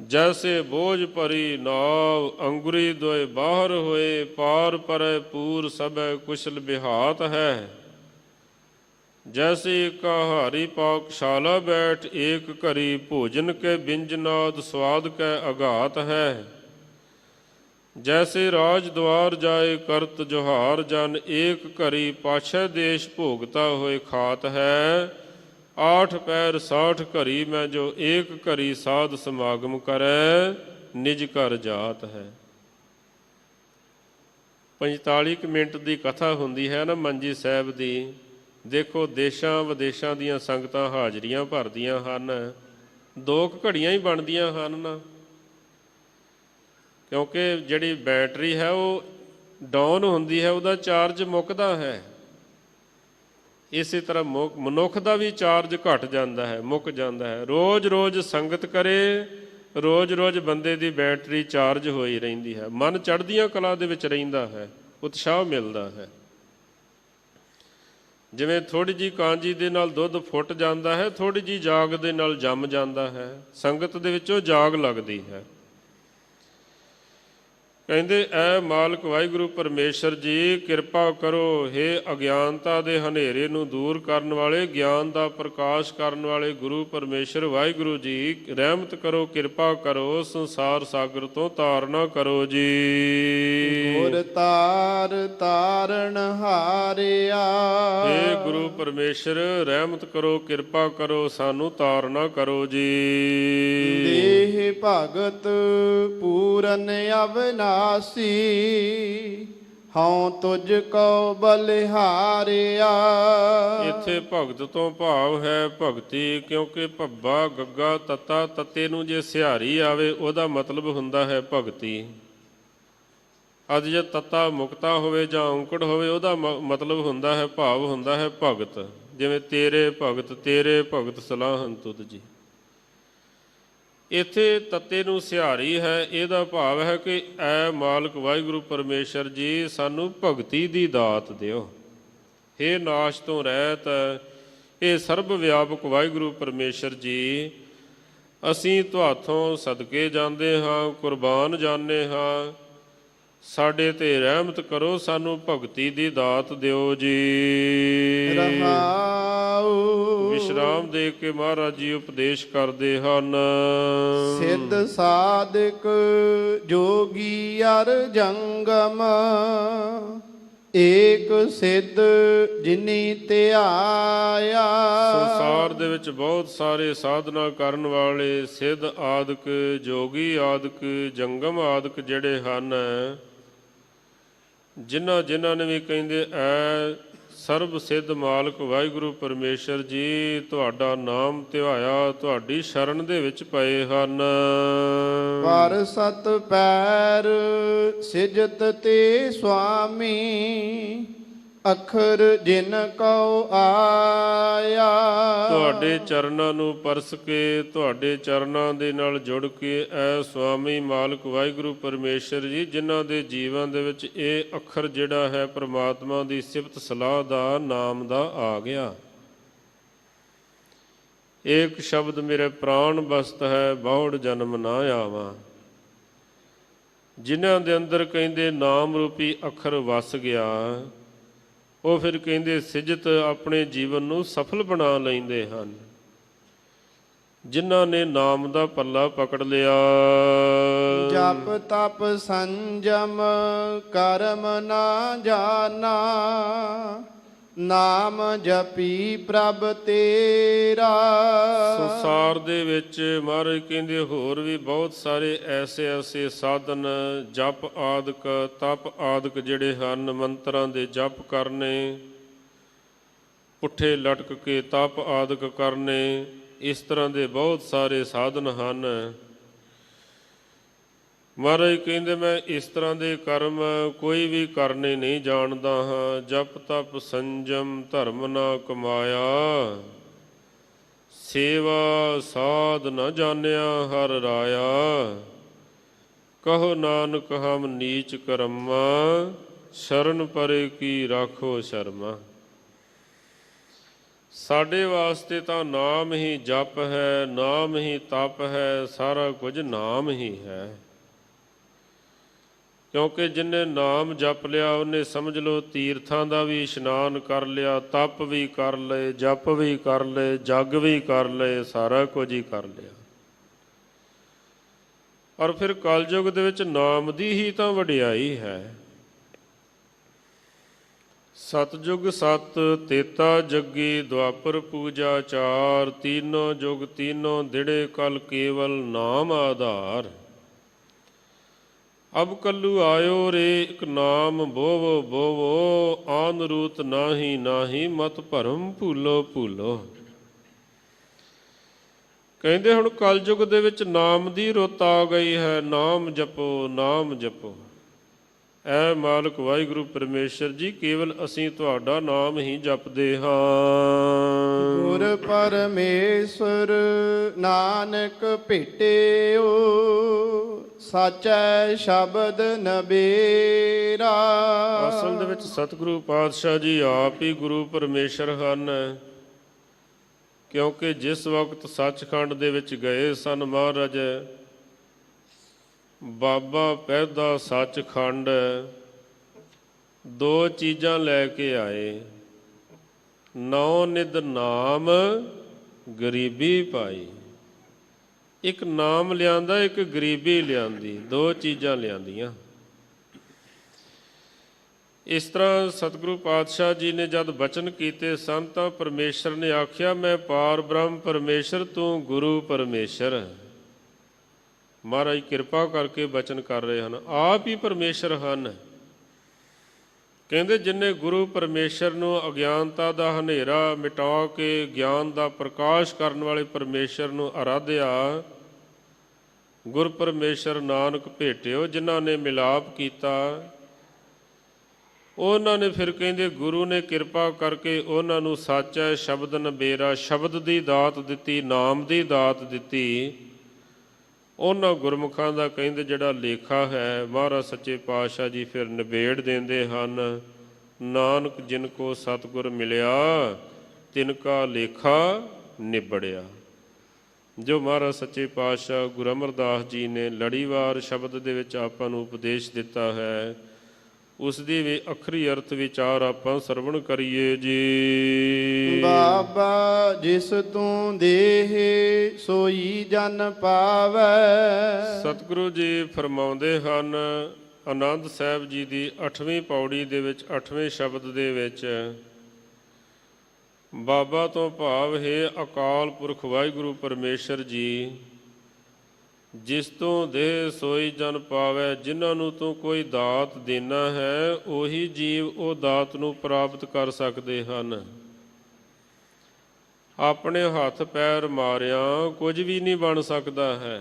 C: ਜੈਸੇ ਬੋਝ ਭਰੀ ਨਾਵ ਅੰਗੁਰੀ ਦੋਇ ਬਾਹਰ ਹੋਏ, ਪਾਰ ਪਰੈ ਪੂਰ ਸਭੈ ਕੁਸ਼ਲ ਬਿਹਾਤ ਹੈ। ਜੈਸੇ ਕਹਾਰੀ ਪਾਕਸ਼ਾਲਾ ਬੈਠ, ਏਕ ਘਰੀ ਭੋਜਨ ਕੇ ਬਿੰਜਨਾਦ ਸਵਾਦ ਕੈ ਅਘਾਤ ਹੈ। ਜੈਸੇ ਰਾਜ ਦੁਆਰ ਜਾਏ ਕਰਤ ਜੋਹਾਰ ਜਨ, ਏਕ ਘਰੀ ਪਾਛੈ ਦੇਸ਼ ਭੋਗਤਾ ਹੋਏ ਖਾਤ ਹੈ। 8 ਪੈਰ 60 ਘਰੀ ਮੈਂ ਜੋ ਏਕ ਘਰੀ ਸਾਧ ਸਮਾਗਮ ਕਰੈ, ਨਿਜ ਘਰ ਜਾਤ ਹੈ। 45 ਮਿੰਟ ਦੀ ਕਥਾ ਹੁੰਦੀ ਹੈ ਨਾ ਮੰਜੀ ਸਾਹਿਬ ਦੀ। ਦੇਖੋ ਦੇਸ਼ਾਂ ਵਿਦੇਸ਼ਾਂ ਦੀਆਂ ਸੰਗਤਾਂ ਹਾਜ਼ਰੀਆਂ ਭਰਦੀਆਂ ਹਨ, 2 ਘੜੀਆਂ ਹੀ ਬਣਦੀਆਂ ਹਨ ਨਾ, ਕਿਉਂਕਿ ਜਿਹੜੀ ਬੈਟਰੀ ਹੈ ਉਹ ਡਾਊਨ ਹੁੰਦੀ ਹੈ, ਉਹਦਾ ਚਾਰਜ ਮੁੱਕਦਾ ਹੈ। ਇਸੇ ਤਰ੍ਹਾਂ ਮਨੁੱਖ ਦਾ ਵੀ ਚਾਰਜ ਘਟ ਜਾਂਦਾ ਹੈ, ਮੁੱਕ ਜਾਂਦਾ ਹੈ। ਰੋਜ਼ ਸੰਗਤ ਕਰੇ, ਰੋਜ਼ ਬੰਦੇ ਦੀ ਬੈਟਰੀ ਚਾਰਜ ਹੋਈ ਰਹਿੰਦੀ ਹੈ, ਮਨ ਚੜ੍ਹਦੀਆਂ ਕਲਾ ਦੇ ਵਿੱਚ ਰਹਿੰਦਾ ਹੈ, ਉਤਸ਼ਾਹ ਮਿਲਦਾ ਹੈ। ਜਿਵੇਂ ਥੋੜ੍ਹੀ ਜਿਹੀ ਕਾਂਜੀ ਦੇ ਨਾਲ ਦੁੱਧ ਫੁੱਟ ਜਾਂਦਾ ਹੈ, ਥੋੜ੍ਹੀ ਜਿਹੀ ਜਾਗ ਦੇ ਨਾਲ ਜੰਮ ਜਾਂਦਾ ਹੈ, ਸੰਗਤ ਦੇ ਵਿੱਚੋਂ ਜਾਗ ਲੱਗਦੀ ਹੈ। ਕਹਿੰਦੇ ਐ ਮਾਲਕ ਵਾਹਿਗੁਰੂ ਪਰਮੇਸ਼ਰ ਜੀ ਕਿਰਪਾ ਕਰੋ, ਹੇ ਅਗਿਆਨਤਾ ਦੇ ਹਨੇਰੇ ਨੂੰ ਦੂਰ ਕਰਨ ਵਾਲੇ, ਗਿਆਨ ਦਾ ਪ੍ਰਕਾਸ਼ ਕਰਨ ਵਾਲੇ ਗੁਰੂ ਪਰਮੇਸ਼ਰ ਵਾਹਿਗੁਰੂ ਜੀ, ਰਹਿਮਤ ਕਰੋ, ਕਿਰਪਾ ਕਰੋ, ਸੰਸਾਰ ਸਾਗਰ ਤੋਂ ਤਾਰਨਾ ਕਰੋ ਜੀ।
B: ਗੁਰ ਤਾਰਨ ਹਾਰਿਆ,
C: ਹੇ ਗੁਰੂ ਪਰਮੇਸ਼ਰ ਰਹਿਮਤ ਕਰੋ, ਕਿਰਪਾ ਕਰੋ, ਸਾਨੂੰ ਤਾਰਨਾ ਕਰੋ ਜੀ।
B: ਦੇਹ ਭਗਤ ਪੂਰਨ ਅਵਨਾਸੀ, ਹਉ ਤੁਝ ਕੋ ਬਲਿਹਾਰਿਆ।
C: ਇੱਥੇ ਭਗਤ ਤੋਂ ਭਾਵ ਹੈ ਭਗਤੀ, ਕਿਉਂਕਿ ਭੱਬਾ ਗੱਗਾ ਤੱਤਾ ਤੱਤੇ ਨੂੰ ਜੇ ਸਿਹਾਰੀ ਆਵੇ ਉਹਦਾ ਮਤਲਬ ਹੁੰਦਾ ਹੈ ਭਗਤੀ। ਅੱਜ ਜੇ ਤੱਤਾ ਮੁਕਤਾ ਹੋਵੇ ਜਾਂ ਔਂਕੜ ਹੋਵੇ, ਉਹਦਾ ਮਤਲਬ ਹੁੰਦਾ ਹੈ, ਭਾਵ ਹੁੰਦਾ ਹੈ ਭਗਤ। ਜਿਵੇਂ ਤੇਰੇ ਭਗਤ ਸਲਾਹਨ ਤੁਧ ਜੀ। ਇੱਥੇ ਤੱਤੇ ਨੂੰ ਸਿਹਾਰੀ ਹੈ, ਇਹਦਾ ਭਾਵ ਹੈ ਕਿ ਐ ਮਾਲਕ ਵਾਹਿਗੁਰੂ ਪਰਮੇਸ਼ਰ ਜੀ, ਸਾਨੂੰ ਭਗਤੀ ਦੀ ਦਾਤ ਦਿਓ। ਹੇ ਨਾਸ਼ ਤੋਂ ਰਹਿਤ ਇਹ ਸਰਬ ਵਿਆਪਕ ਵਾਹਿਗੁਰੂ ਪਰਮੇਸ਼ਰ ਜੀ, ਅਸੀਂ ਤੁਹਾਥੋਂ ਸਦਕੇ ਜਾਂਦੇ ਹਾਂ, ਕੁਰਬਾਨ ਜਾਂਦੇ ਹਾਂ। ਸਾਡੇ ਤੇ ਰਹਿਮਤ ਕਰੋ, ਸਾਨੂੰ ਭਗਤੀ ਦੀ ਦਾਤ ਦਿਓ ਜੀ।
B: ਰਹਾਉ।
C: ਵਿਸ਼ਰਾਮ ਦੇ ਕੇ ਮਹਾਰਾਜ ਜੀ ਉਪਦੇਸ਼ ਕਰਦੇ ਹਨ।
B: ਸਿੱਧ ਸਾਧਕ ਜੋਗੀ ਅਰ ਜੰਗਮ, ਏਕ ਸਿੱਧ ਜਿਨੀ ਧਿਆਇਆ।
C: ਸੰਸਾਰ ਦੇ ਵਿੱਚ ਬਹੁਤ ਸਾਰੇ ਸਾਧਨਾ ਕਰਨ ਵਾਲੇ ਸਿੱਧ ਆਦਿਕ, ਜੋਗੀ ਆਦਿਕ, ਜੰਗਮ ਆਦਿਕ ਜਿਹੜੇ ਹਨ, ਜਿਨ੍ਹਾਂ ਨੇ ਵੀ ਕਹਿੰਦੇ ਐ ਸਰਬ ਸਿੱਧ ਮਾਲਕ ਵਾਹਿਗੁਰੂ ਪਰਮੇਸ਼ਰ ਜੀ, ਤੁਹਾਡਾ ਨਾਮ ਧਿਆਇਆ, ਤੁਹਾਡੀ ਸ਼ਰਨ ਦੇ ਵਿੱਚ ਪਏ ਹਨ।
B: ਪਰ ਸਤ ਪੈਰ ਸਿਜਤ ਤੇ ਸੁਆਮੀ, ਅਖਰ ਜਿਨ ਕਉ ਆਇਆ।
C: ਤੁਹਾਡੇ ਚਰਨਾਂ ਨੂੰ ਪਰਸ ਕੇ, ਤੁਹਾਡੇ ਚਰਨਾਂ ਦੇ ਨਾਲ ਜੁੜ ਕੇ ਐ ਸੁਆਮੀ ਮਾਲਕ ਵਾਹਿਗੁਰੂ ਪਰਮੇਸ਼ਰ ਜੀ, ਜਿਨ੍ਹਾਂ ਦੇ ਜੀਵਨ ਦੇ ਵਿੱਚ ਇਹ ਅੱਖਰ ਜਿਹੜਾ ਹੈ ਪ੍ਰਮਾਤਮਾ ਦੀ ਸਿਫਤ ਸਲਾਹ ਦਾ, ਨਾਮ ਦਾ ਆ ਗਿਆ। ਏਕ ਸ਼ਬਦ ਮੇਰੇ ਪ੍ਰਾਣ ਬਸਤ ਹੈ, ਬਹੁੜ ਜਨਮ ਨਾ ਆਵਾਂ। ਜਿਨ੍ਹਾਂ ਦੇ ਅੰਦਰ ਕਹਿੰਦੇ ਨਾਮ ਰੂਪੀ ਅੱਖਰ ਵਸ ਗਿਆ, ਉਹ ਫਿਰ ਕਹਿੰਦੇ ਸਿਜਤ ਆਪਣੇ ਜੀਵਨ ਨੂੰ ਸਫਲ ਬਣਾ ਲੈਂਦੇ ਹਨ। ਜਿਨ੍ਹਾਂ ਨੇ ਨਾਮ ਦਾ ਪੱਲਾ ਪਕੜ ਲਿਆ।
B: ਜਪ ਤਪ ਸੰਜਮ ਕਰਮ ਨਾ ਜਾਣਾ, ਨਾਮ ਜਪੀ ਪ੍ਰਭ ਤੇਰਾ।
C: ਸੰਸਾਰ ਦੇ ਵਿੱਚ ਮਹਾਰਾਜ ਕਹਿੰਦੇ ਹੋਰ ਵੀ ਬਹੁਤ ਸਾਰੇ ਐਸੇ ਸਾਧਨ, ਜਪ ਆਦਿਕ, ਤਪ ਆਦਿਕ ਜਿਹੜੇ ਹਨ, ਮੰਤਰਾਂ ਦੇ ਜਪ ਕਰਨੇ, ਪੁੱਠੇ ਲਟਕ ਕੇ ਤਪ ਆਦਿਕ ਕਰਨੇ, ਇਸ ਤਰ੍ਹਾਂ ਦੇ ਬਹੁਤ ਸਾਰੇ ਸਾਧਨ ਹਨ। ਮਹਾਰਾਜ ਕਹਿੰਦੇ ਮੈਂ ਇਸ ਤਰ੍ਹਾਂ ਦੇ ਕਰਮ ਕੋਈ ਵੀ ਕਰਨੇ ਨਹੀਂ ਜਾਣਦਾ ਹਾਂ। ਜਪ ਤਪ ਸੰਜਮ ਧਰਮ ਨਾ ਕਮਾਇਆ, ਸੇਵਾ ਸਾਧ ਨ ਜਾਣਿਆ ਹਰ ਰਾਇਆ। ਕਹੋ ਨਾਨਕ ਹਮ ਨੀਚ ਕਰਮਾ, ਸ਼ਰਨ ਪਰੇ ਕੀ ਰਾਖੋ ਸ਼ਰਮਾ। ਸਾਡੇ ਵਾਸਤੇ ਤਾਂ ਨਾਮ ਹੀ ਜਪ ਹੈ, ਨਾਮ ਹੀ ਤਪ ਹੈ, ਸਾਰਾ ਕੁਝ ਨਾਮ ਹੀ ਹੈ। ਕਿਉਂਕਿ ਜਿਹਨੇ ਨਾਮ ਜਪ ਲਿਆ, ਉਹਨੇ ਸਮਝ ਲਓ ਤੀਰਥਾਂ ਦਾ ਵੀ ਇਸ਼ਨਾਨ ਕਰ ਲਿਆ, ਤਪ ਵੀ ਕਰ ਲਏ, ਜਪ ਵੀ ਕਰ ਲਏ, ਜਗ ਵੀ ਕਰ ਲਏ, ਸਾਰਾ ਕੁਝ ਹੀ ਕਰ ਲਿਆ। ਔਰ ਫਿਰ ਕਲਯੁਗ ਦੇ ਵਿੱਚ ਨਾਮ ਦੀ ਹੀ ਤਾਂ ਵਡਿਆਈ ਹੈ। ਸਤਜੁਗ ਸਤ ਤੇਤਾ ਜੱਗੀ, ਦੁਆਪਰ ਪੂਜਾ ਚਾਰ, ਤੀਨੋਂ ਜੁਗ ਤੀਨੋਂ ਦਿੜੇ, ਕਲ ਕੇਵਲ ਨਾਮ ਆਧਾਰ। ਅਬ ਕੱਲੂ ਆਇਓ ਰੇ ਇੱਕ ਨਾਮ ਬੋਵੋ ਬੋਵੋ, ਆਨ ਰੂਤ ਨਾਹੀ ਨਾਹੀ, ਮਤ ਭਰਮ ਭੂਲੋ ਭੂਲੋ। ਕਹਿੰਦੇ ਹੁਣ ਕਲਯੁਗ ਦੇ ਵਿੱਚ ਨਾਮ ਦੀ ਰੁੱਤ ਆ ਗਈ ਹੈ, ਨਾਮ ਜਪੋ ਨਾਮ ਜਪੋ। ਐ ਮਾਲਕ ਵਾਹਿਗੁਰੂ ਪਰਮੇਸ਼ਰ ਜੀ, ਕੇਵਲ ਅਸੀਂ ਤੁਹਾਡਾ ਨਾਮ ਹੀ ਜਪਦੇ ਹਾਂ।
B: ਗੁਰ ਪਰਮੇਸ਼ਰ ਨਾਨਕ ਭੇਟਿਓ, ਸਾਚੈ ਸ਼ਬਦ ਨਬੇਰਾ।
C: ਅਸਲ ਦੇ ਵਿੱਚ ਸਤਿਗੁਰੂ ਪਾਤਸ਼ਾਹ ਜੀ ਆਪ ਹੀ ਗੁਰੂ ਪਰਮੇਸ਼ਰ ਹਨ। ਕਿਉਂਕਿ ਜਿਸ ਵਕਤ ਸੱਚਖੰਡ ਦੇ ਵਿੱਚ ਗਏ ਸਨ ਮਹਾਰਾਜ, ਬਾਬਾ ਪਹਿਦਾ ਸੱਚਖੰਡ ਦੋ ਚੀਜ਼ਾਂ ਲੈ ਕੇ ਆਏ, ਨੌ ਨਿਧ ਨਾਮ ਗਰੀਬੀ ਪਾਈ। ਇੱਕ ਨਾਮ ਲਿਆਂਦਾ, ਇੱਕ ਗਰੀਬੀ ਲਿਆਂਦੀ, ਦੋ ਚੀਜ਼ਾਂ ਲਿਆਂਦੀਆਂ। ਇਸ ਤਰ੍ਹਾਂ ਸਤਿਗੁਰੂ ਪਾਤਸ਼ਾਹ ਜੀ ਨੇ ਜਦ ਬਚਨ ਕੀਤੇ ਸਨ ਤਾਂ ਪਰਮੇਸ਼ਰ ਨੇ ਆਖਿਆ, ਮੈਂ ਪਾਰ ਬ੍ਰਹਮ ਪਰਮੇਸ਼ਰ, ਤੂੰ ਗੁਰੂ ਪਰਮੇਸ਼ਰ। ਮਹਾਰਾਜ ਕਿਰਪਾ ਕਰਕੇ ਬਚਨ ਕਰ ਰਹੇ ਹਨ, ਆਪ ਹੀ ਪਰਮੇਸ਼ਰ ਹਨ। ਕਹਿੰਦੇ ਜਿਨ੍ਹਾਂ ਗੁਰੂ ਪਰਮੇਸ਼ਰ ਨੂੰ ਅਗਿਆਨਤਾ ਦਾ ਹਨੇਰਾ ਮਿਟਾ ਕੇ ਗਿਆਨ ਦਾ ਪ੍ਰਕਾਸ਼ ਕਰਨ ਵਾਲੇ ਪਰਮੇਸ਼ਰ ਨੂੰ ਆਰਾਧਿਆ, ਗੁਰ ਪਰਮੇਸ਼ਰ ਨਾਨਕ ਭੇਟਿਓ। ਜਿਨ੍ਹਾਂ ਨੇ ਮਿਲਾਪ ਕੀਤਾ, ਉਹਨਾਂ ਨੇ ਫਿਰ ਕਹਿੰਦੇ ਗੁਰੂ ਨੇ ਕਿਰਪਾ ਕਰਕੇ ਉਹਨਾਂ ਨੂੰ ਸਾਚਾ ਸ਼ਬਦ ਨਬੇਰਾ, ਸ਼ਬਦ ਦੀ ਦਾਤ ਦਿੱਤੀ, ਨਾਮ ਦੀ ਦਾਤ ਦਿੱਤੀ। ਉਹਨਾਂ ਗੁਰਮੁਖਾਂ ਦਾ ਕਹਿੰਦੇ ਜਿਹੜਾ ਲੇਖਾ ਹੈ ਮਹਾਰਾਜ ਸੱਚੇ ਪਾਤਸ਼ਾਹ ਜੀ ਫਿਰ ਨਿਬੇੜ ਦਿੰਦੇ ਹਨ। ਨਾਨਕ ਜਿਨ ਕੋ ਸਤਿਗੁਰ ਮਿਲਿਆ ਤਿਨ ਕਾ ਲੇਖਾ ਨਿਬੜਿਆ। ਜੋ ਮਹਾਰਾਜ ਸੱਚੇ ਪਾਤਸ਼ਾਹ ਗੁਰੂ ਅਮਰਦਾਸ ਜੀ ਨੇ ਲੜੀਵਾਰ ਸ਼ਬਦ ਦੇ ਵਿੱਚ ਆਪਾਂ ਨੂੰ ਉਪਦੇਸ਼ ਦਿੱਤਾ ਹੈ, ਉਸ ਦੀ ਵੀ ਅਖਰੀ ਅਰਥ ਵਿਚਾਰ ਆਪਾਂ ਸਰਵਣ ਕਰੀਏ ਜੀ।
B: ਬਾਬਾ ਜਿਸ ਤੂੰ ਦੇਹ ਸੋਈ ਜਨ ਪਾਵੈ।
C: ਸਤਿਗੁਰੂ ਜੀ ਫਰਮਾਉਂਦੇ ਹਨ ਆਨੰਦ ਸਾਹਿਬ ਜੀ ਦੀ 8ਵੀਂ ਪੌੜੀ ਦੇ ਵਿੱਚ 8ਵੇਂ ਸ਼ਬਦ ਦੇ ਵਿੱਚ, ਬਾਬਾ ਤੋਂ ਭਾਵ ਹੈ ਅਕਾਲ ਪੁਰਖ ਵਾਹਿਗੁਰੂ ਪਰਮੇਸ਼ਰ ਜੀ, ਜਿਸ ਤੋਂ ਦੇਹ ਸੋਈ ਜਨ ਪਾਵੈ। ਜਿਨ੍ਹਾਂ ਨੂੰ ਤੂੰ ਕੋਈ ਦਾਤ ਦੇਣਾ ਹੈ ਉਹੀ ਜੀਵ ਉਹ ਦਾਤ ਨੂੰ ਪ੍ਰਾਪਤ ਕਰ ਸਕਦੇ ਹਨ। ਆਪਣੇ ਹੱਥ ਪੈਰ ਮਾਰਿਆਂ ਕੁਝ ਵੀ ਨਹੀਂ ਬਣ ਸਕਦਾ ਹੈ।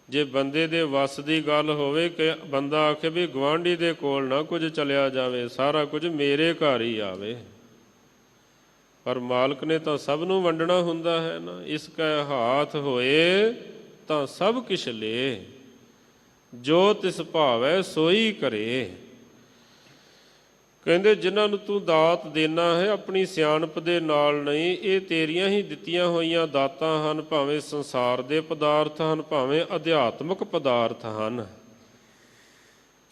C: ਜੇ ਬੰਦੇ ਦੇ ਵੱਸ ਦੀ ਗੱਲ ਹੋਵੇ ਕਿ ਬੰਦਾ ਆਖੇ ਵੀ ਗੁਆਂਢੀ ਦੇ ਕੋਲ ਨਾ ਕੁਝ ਚਲਿਆ ਜਾਵੇ, ਸਾਰਾ ਕੁਝ ਮੇਰੇ ਘਰ ਹੀ ਆਵੇ, ਪਰ ਮਾਲਕ ਨੇ ਤਾਂ ਸਭ ਨੂੰ ਵੰਡਣਾ ਹੁੰਦਾ ਹੈ ਨਾ। ਇਸ ਕੈ ਹਾਥ ਹੋਏ ਤਾਂ ਸਭ ਕਿਛ ਲੇ, ਜੋ ਤਿਸ ਭਾਵੈ ਸੋਈ ਕਰੇ। ਕਹਿੰਦੇ ਜਿਨ੍ਹਾਂ ਨੂੰ ਤੂੰ ਦਾਤ ਦੇਣਾ ਹੈ ਆਪਣੀ ਸਿਆਣਪ ਦੇ ਨਾਲ ਨਹੀਂ, ਇਹ ਤੇਰੀਆਂ ਹੀ ਦਿੱਤੀਆਂ ਹੋਈਆਂ ਦਾਤਾਂ ਹਨ, ਭਾਵੇਂ ਸੰਸਾਰ ਦੇ ਪਦਾਰਥ ਹਨ, ਭਾਵੇਂ ਅਧਿਆਤਮਿਕ ਪਦਾਰਥ ਹਨ।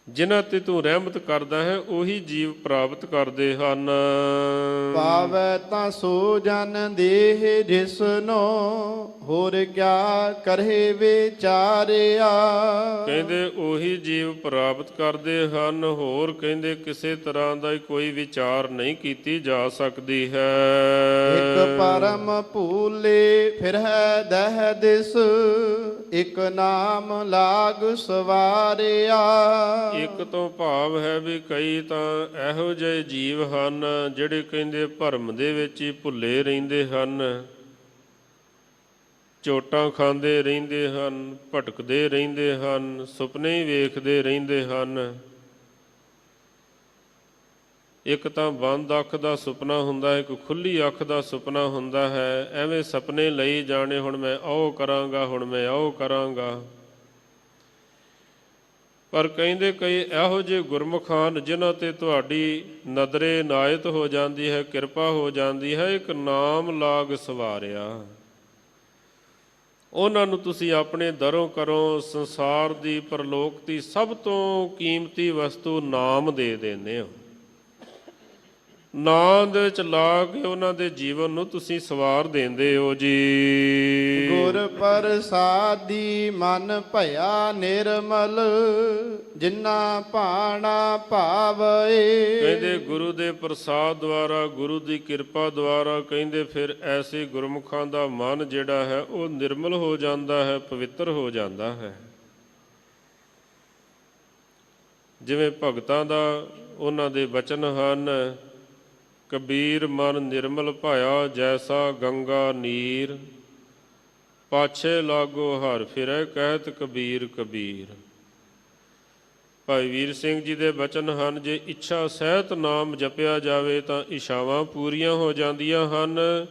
C: ਜਿਨ੍ਹਾਂ ਤੇ ਤੂੰ ਰਹਿਮਤ ਕਰਦਾ ਹੈ ਉਹੀ ਜੀਵ ਪ੍ਰਾਪਤ ਕਰਦੇ ਹਨ।
B: ਪਾਵੈ ਤਾਂ ਸੋ ਜਨ ਦੇਹ ਜਿਸਨੋ ਹੋਰ ਕਿਆ ਕਰੇ ਵਿਚਾਰਿਆ।
C: ਕਹਿੰਦੇ ਉਹੀ ਜੀਵ ਪ੍ਰਾਪਤ ਕਰਦੇ ਹਨ, ਹੋਰ ਕਹਿੰਦੇ ਕਿਸੇ ਤਰ੍ਹਾਂ ਦਾ ਕੋਈ ਵਿਚਾਰ ਨਹੀਂ ਕੀਤੀ ਜਾ ਸਕਦੀ ਹੈ।
B: ਇਕ ਪਰਮ ਭੂਲੇ ਫਿਰ ਹੈ ਦਹ ਦਿਸ, ਇਕ ਨਾਮ ਲਾਗ ਸਵਾਰਿਆ।
C: ਇੱਕ ਤੋਂ ਭਾਵ ਹੈ ਵੀ ਕਈ ਤਾਂ ਇਹੋ ਜਿਹੇ ਜੀਵ ਹਨ ਜਿਹੜੇ ਕਹਿੰਦੇ ਭਰਮ ਦੇ ਵਿੱਚ ਹੀ ਭੁੱਲੇ ਰਹਿੰਦੇ ਹਨ, ਚੋਟਾਂ ਖਾਂਦੇ ਰਹਿੰਦੇ ਹਨ, ਭਟਕਦੇ ਰਹਿੰਦੇ ਹਨ, ਸੁਪਨੇ ਹੀ ਵੇਖਦੇ ਰਹਿੰਦੇ ਹਨ। ਇੱਕ ਤਾਂ ਬੰਦ ਅੱਖ ਦਾ ਸੁਪਨਾ ਹੁੰਦਾ ਹੈ, ਇੱਕ ਖੁੱਲੀ ਅੱਖ ਦਾ ਸੁਪਨਾ ਹੁੰਦਾ ਹੈ। ਐਵੇਂ ਸੁਪਨੇ ਲਈ ਜਾਣੇ, ਹੁਣ ਮੈਂ ਉਹ ਕਰਾਂਗਾ, ਹੁਣ ਮੈਂ ਉਹ ਕਰਾਂਗਾ। ਪਰ ਕਹਿੰਦੇ ਕਈ ਇਹੋ ਜਿਹੇ ਗੁਰਮੁਖ ਹਨ ਜਿਨ੍ਹਾਂ ਤੇ ਤੁਹਾਡੀ ਨਦਰੇ ਨਾਇਤ ਹੋ ਜਾਂਦੀ ਹੈ, ਕਿਰਪਾ ਹੋ ਜਾਂਦੀ ਹੈ, ਇੱਕ ਨਾਮ ਲਾਗ ਸਵਾਰਿਆ। ਉਹਨਾਂ ਨੂੰ ਤੁਸੀਂ ਆਪਣੇ ਦਰੋਂ ਕਰੋ ਸੰਸਾਰ ਦੀ ਪਰਲੋਕ ਦੀ ਸਭ ਤੋਂ ਕੀਮਤੀ ਵਸਤੂ ਨਾਮ ਦੇ ਦਿੰਦੇ ਹੋ। ਨਾਮ ਦੇ ਵਿੱਚ ਲਾ ਕੇ ਉਹਨਾਂ ਦੇ ਜੀਵਨ ਨੂੰ ਤੁਸੀਂ ਸਵਾਰ ਦਿੰਦੇ ਹੋ ਜੀ।
B: ਗੁਰ ਪ੍ਰਸਾਦੀ ਮਨ ਭਇਆ ਨਿਰਮਲ, ਜਿਨਾ ਭਾਣਾ ਭਾਵਏ।
C: ਕਹਿੰਦੇ ਗੁਰੂ ਦੇ ਪ੍ਰਸਾਦ ਦੁਆਰਾ, ਗੁਰੂ ਦੀ ਕਿਰਪਾ ਦੁਆਰਾ ਕਹਿੰਦੇ ਫਿਰ ਐਸੇ ਗੁਰਮੁਖਾਂ ਦਾ ਮਨ ਜਿਹੜਾ ਹੈ ਉਹ ਨਿਰਮਲ ਹੋ ਜਾਂਦਾ ਹੈ, ਪਵਿੱਤਰ ਹੋ ਜਾਂਦਾ ਹੈ। ਜਿਵੇਂ ਭਗਤਾਂ ਦਾ ਉਹਨਾਂ ਦੇ ਬਚਨ ਹਨ, ਕਬੀਰ ਮਨ ਨਿਰਮਲ ਭਾਇਆ ਜੈਸਾ ਗੰਗਾ ਨੀਰ, ਪਾਛੇ ਲਾਗੋ ਹਰ ਫਿਰੈ ਕਹਿਤ ਕਬੀਰ ਕਬੀਰ। ਭਾਈ ਵੀਰ ਸਿੰਘ ਜੀ ਦੇ ਬਚਨ ਹਨ, ਜੇ ਇੱਛਾ ਸਹਿਤ ਨਾਮ ਜਪਿਆ ਜਾਵੇ ਤਾਂ ਇੱਛਾਵਾਂ ਪੂਰੀਆਂ ਹੋ ਜਾਂਦੀਆਂ ਹਨ,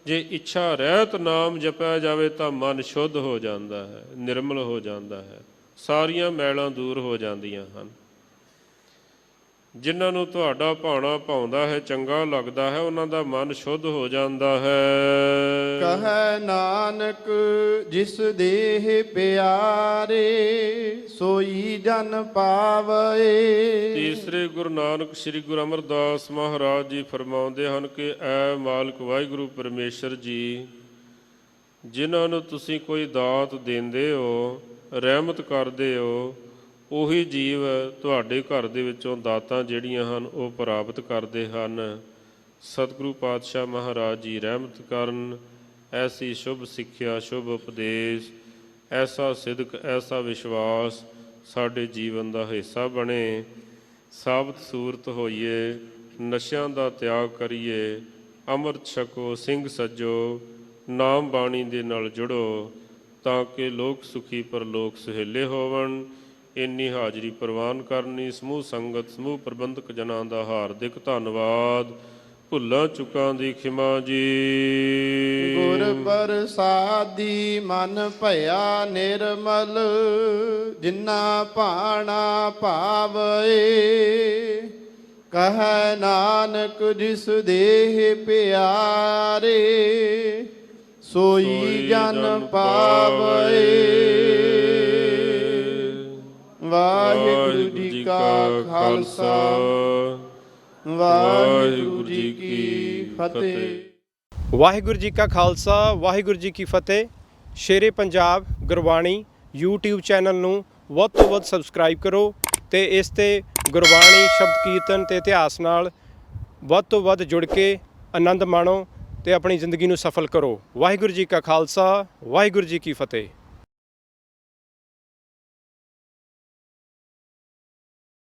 C: ਜੇ ਇੱਛਾ ਰਹਿਤ ਨਾਮ ਜਪਿਆ ਜਾਵੇ ਤਾਂ ਮਨ ਸ਼ੁੱਧ ਹੋ ਜਾਂਦਾ ਹੈ, ਨਿਰਮਲ ਹੋ ਜਾਂਦਾ ਹੈ, ਸਾਰੀਆਂ ਮੈਲਾਂ ਦੂਰ ਹੋ ਜਾਂਦੀਆਂ ਹਨ। ਜਿਨ੍ਹਾਂ ਨੂੰ ਤੁਹਾਡਾ ਭਾਣਾ ਭਾਉਂਦਾ ਹੈ, ਚੰਗਾ ਲੱਗਦਾ ਹੈ, ਉਹਨਾਂ ਦਾ ਮਨ ਸ਼ੁੱਧ ਹੋ ਜਾਂਦਾ ਹੈ।
B: ਕਹੈ ਨਾਨਕ ਜਿਸ ਦੇਹ ਪਿਆਰੇ, ਸੋਈ ਜਨ ਪਾਵਏ।
C: ਤੀਸਰੇ ਗੁਰੂ ਨਾਨਕ ਸ੍ਰੀ ਗੁਰੂ ਅਮਰਦਾਸ ਮਹਾਰਾਜ ਜੀ ਫਰਮਾਉਂਦੇ ਹਨ ਕਿ ਐ ਮਾਲਕ ਵਾਹਿਗੁਰੂ ਪਰਮੇਸ਼ਰ ਜੀ, ਜਿਨ੍ਹਾਂ ਨੂੰ ਤੁਸੀਂ ਕੋਈ ਦਾਤ ਦਿੰਦੇ ਹੋ, ਰਹਿਮਤ ਕਰਦੇ ਹੋ, ਉਹੀ ਜੀਵ ਤੁਹਾਡੇ ਘਰ ਦੇ ਵਿੱਚੋਂ ਦਾਤਾਂ ਜਿਹੜੀਆਂ ਹਨ ਉਹ ਪ੍ਰਾਪਤ ਕਰਦੇ ਹਨ। ਸਤਿਗੁਰੂ ਪਾਤਸ਼ਾਹ ਮਹਾਰਾਜ ਜੀ ਰਹਿਮਤ ਕਰਨ, ਐਸੀ ਸ਼ੁਭ ਸਿੱਖਿਆ, ਸ਼ੁਭ ਉਪਦੇਸ਼, ਐਸਾ ਸਿਦਕ, ਐਸਾ ਵਿਸ਼ਵਾਸ ਸਾਡੇ ਜੀਵਨ ਦਾ ਹਿੱਸਾ ਬਣੇ। ਸਾਬਤ ਸੂਰਤ ਹੋਈਏ, ਨਸ਼ਿਆਂ ਦਾ ਤਿਆਗ ਕਰੀਏ, ਅੰਮ੍ਰਿਤ ਛਕੋ, ਸਿੰਘ ਸੱਜੋ, ਨਾਮ ਬਾਣੀ ਦੇ ਨਾਲ ਜੁੜੋ, ਤਾਂ ਕਿ ਲੋਕ ਸੁਖੀ ਪਰਲੋਕ ਸੁਹੇਲੇ ਹੋਵਣ। ਇੰਨੀ ਹਾਜ਼ਰੀ ਪ੍ਰਵਾਨ ਕਰਨੀ। ਸਮੂਹ ਸੰਗਤ ਸਮੂਹ ਪ੍ਰਬੰਧਕ ਜਨਾਂ ਦਾ ਹਾਰਦਿਕ ਧੰਨਵਾਦ। ਭੁੱਲਾਂ ਚੁੱਕਾਂ ਦੀ ਖਿਮਾ ਜੀ।
B: ਗੁਰ ਪ੍ਰਸਾਦੀ ਮਨ ਭਇਆ ਨਿਰਮਲ, ਜਿਨਾ ਭਾਣਾ ਭਾਵਏ। ਕਹੈ ਨਾਨਕ ਜਿਸ ਦੇਹ ਪਿਆਰੇ, ਸੋਈ ਜਨ ਪਾਵਏ। ਵਾਹਿਗੁਰੂ ਜੀ ਕਾ ਖਾਲਸਾ, ਵਾਹਿਗੁਰੂ ਜੀ ਕੀ ਫਤਿਹ।
D: ਵਾਹਿਗੁਰੂ ਜੀ ਕਾ ਖਾਲਸਾ, ਵਾਹਿਗੁਰੂ ਜੀ ਕੀ ਫਤਿਹ। ਸ਼ੇਰੇ ਪੰਜਾਬ ਗੁਰਬਾਣੀ YouTube ਚੈਨਲ ਨੂੰ ਵੱਧ ਤੋਂ ਵੱਧ ਸਬਸਕ੍ਰਾਈਬ ਕਰੋ ਤੇ ਇਸ ਤੇ ਗੁਰਬਾਣੀ ਸ਼ਬਦ ਕੀਰਤਨ ਤੇ ਇਤਿਹਾਸ ਨਾਲ ਵੱਧ ਤੋਂ ਵੱਧ ਜੁੜ ਕੇ ਆਨੰਦ ਮਾਣੋ ਤੇ ਆਪਣੀ ਜ਼ਿੰਦਗੀ ਨੂੰ ਸਫਲ ਕਰੋ। ਵਾਹਿਗੁਰੂ ਜੀ ਕਾ ਖਾਲਸਾ, ਵਾਹਿਗੁਰੂ ਜੀ ਕੀ ਫਤਿਹ।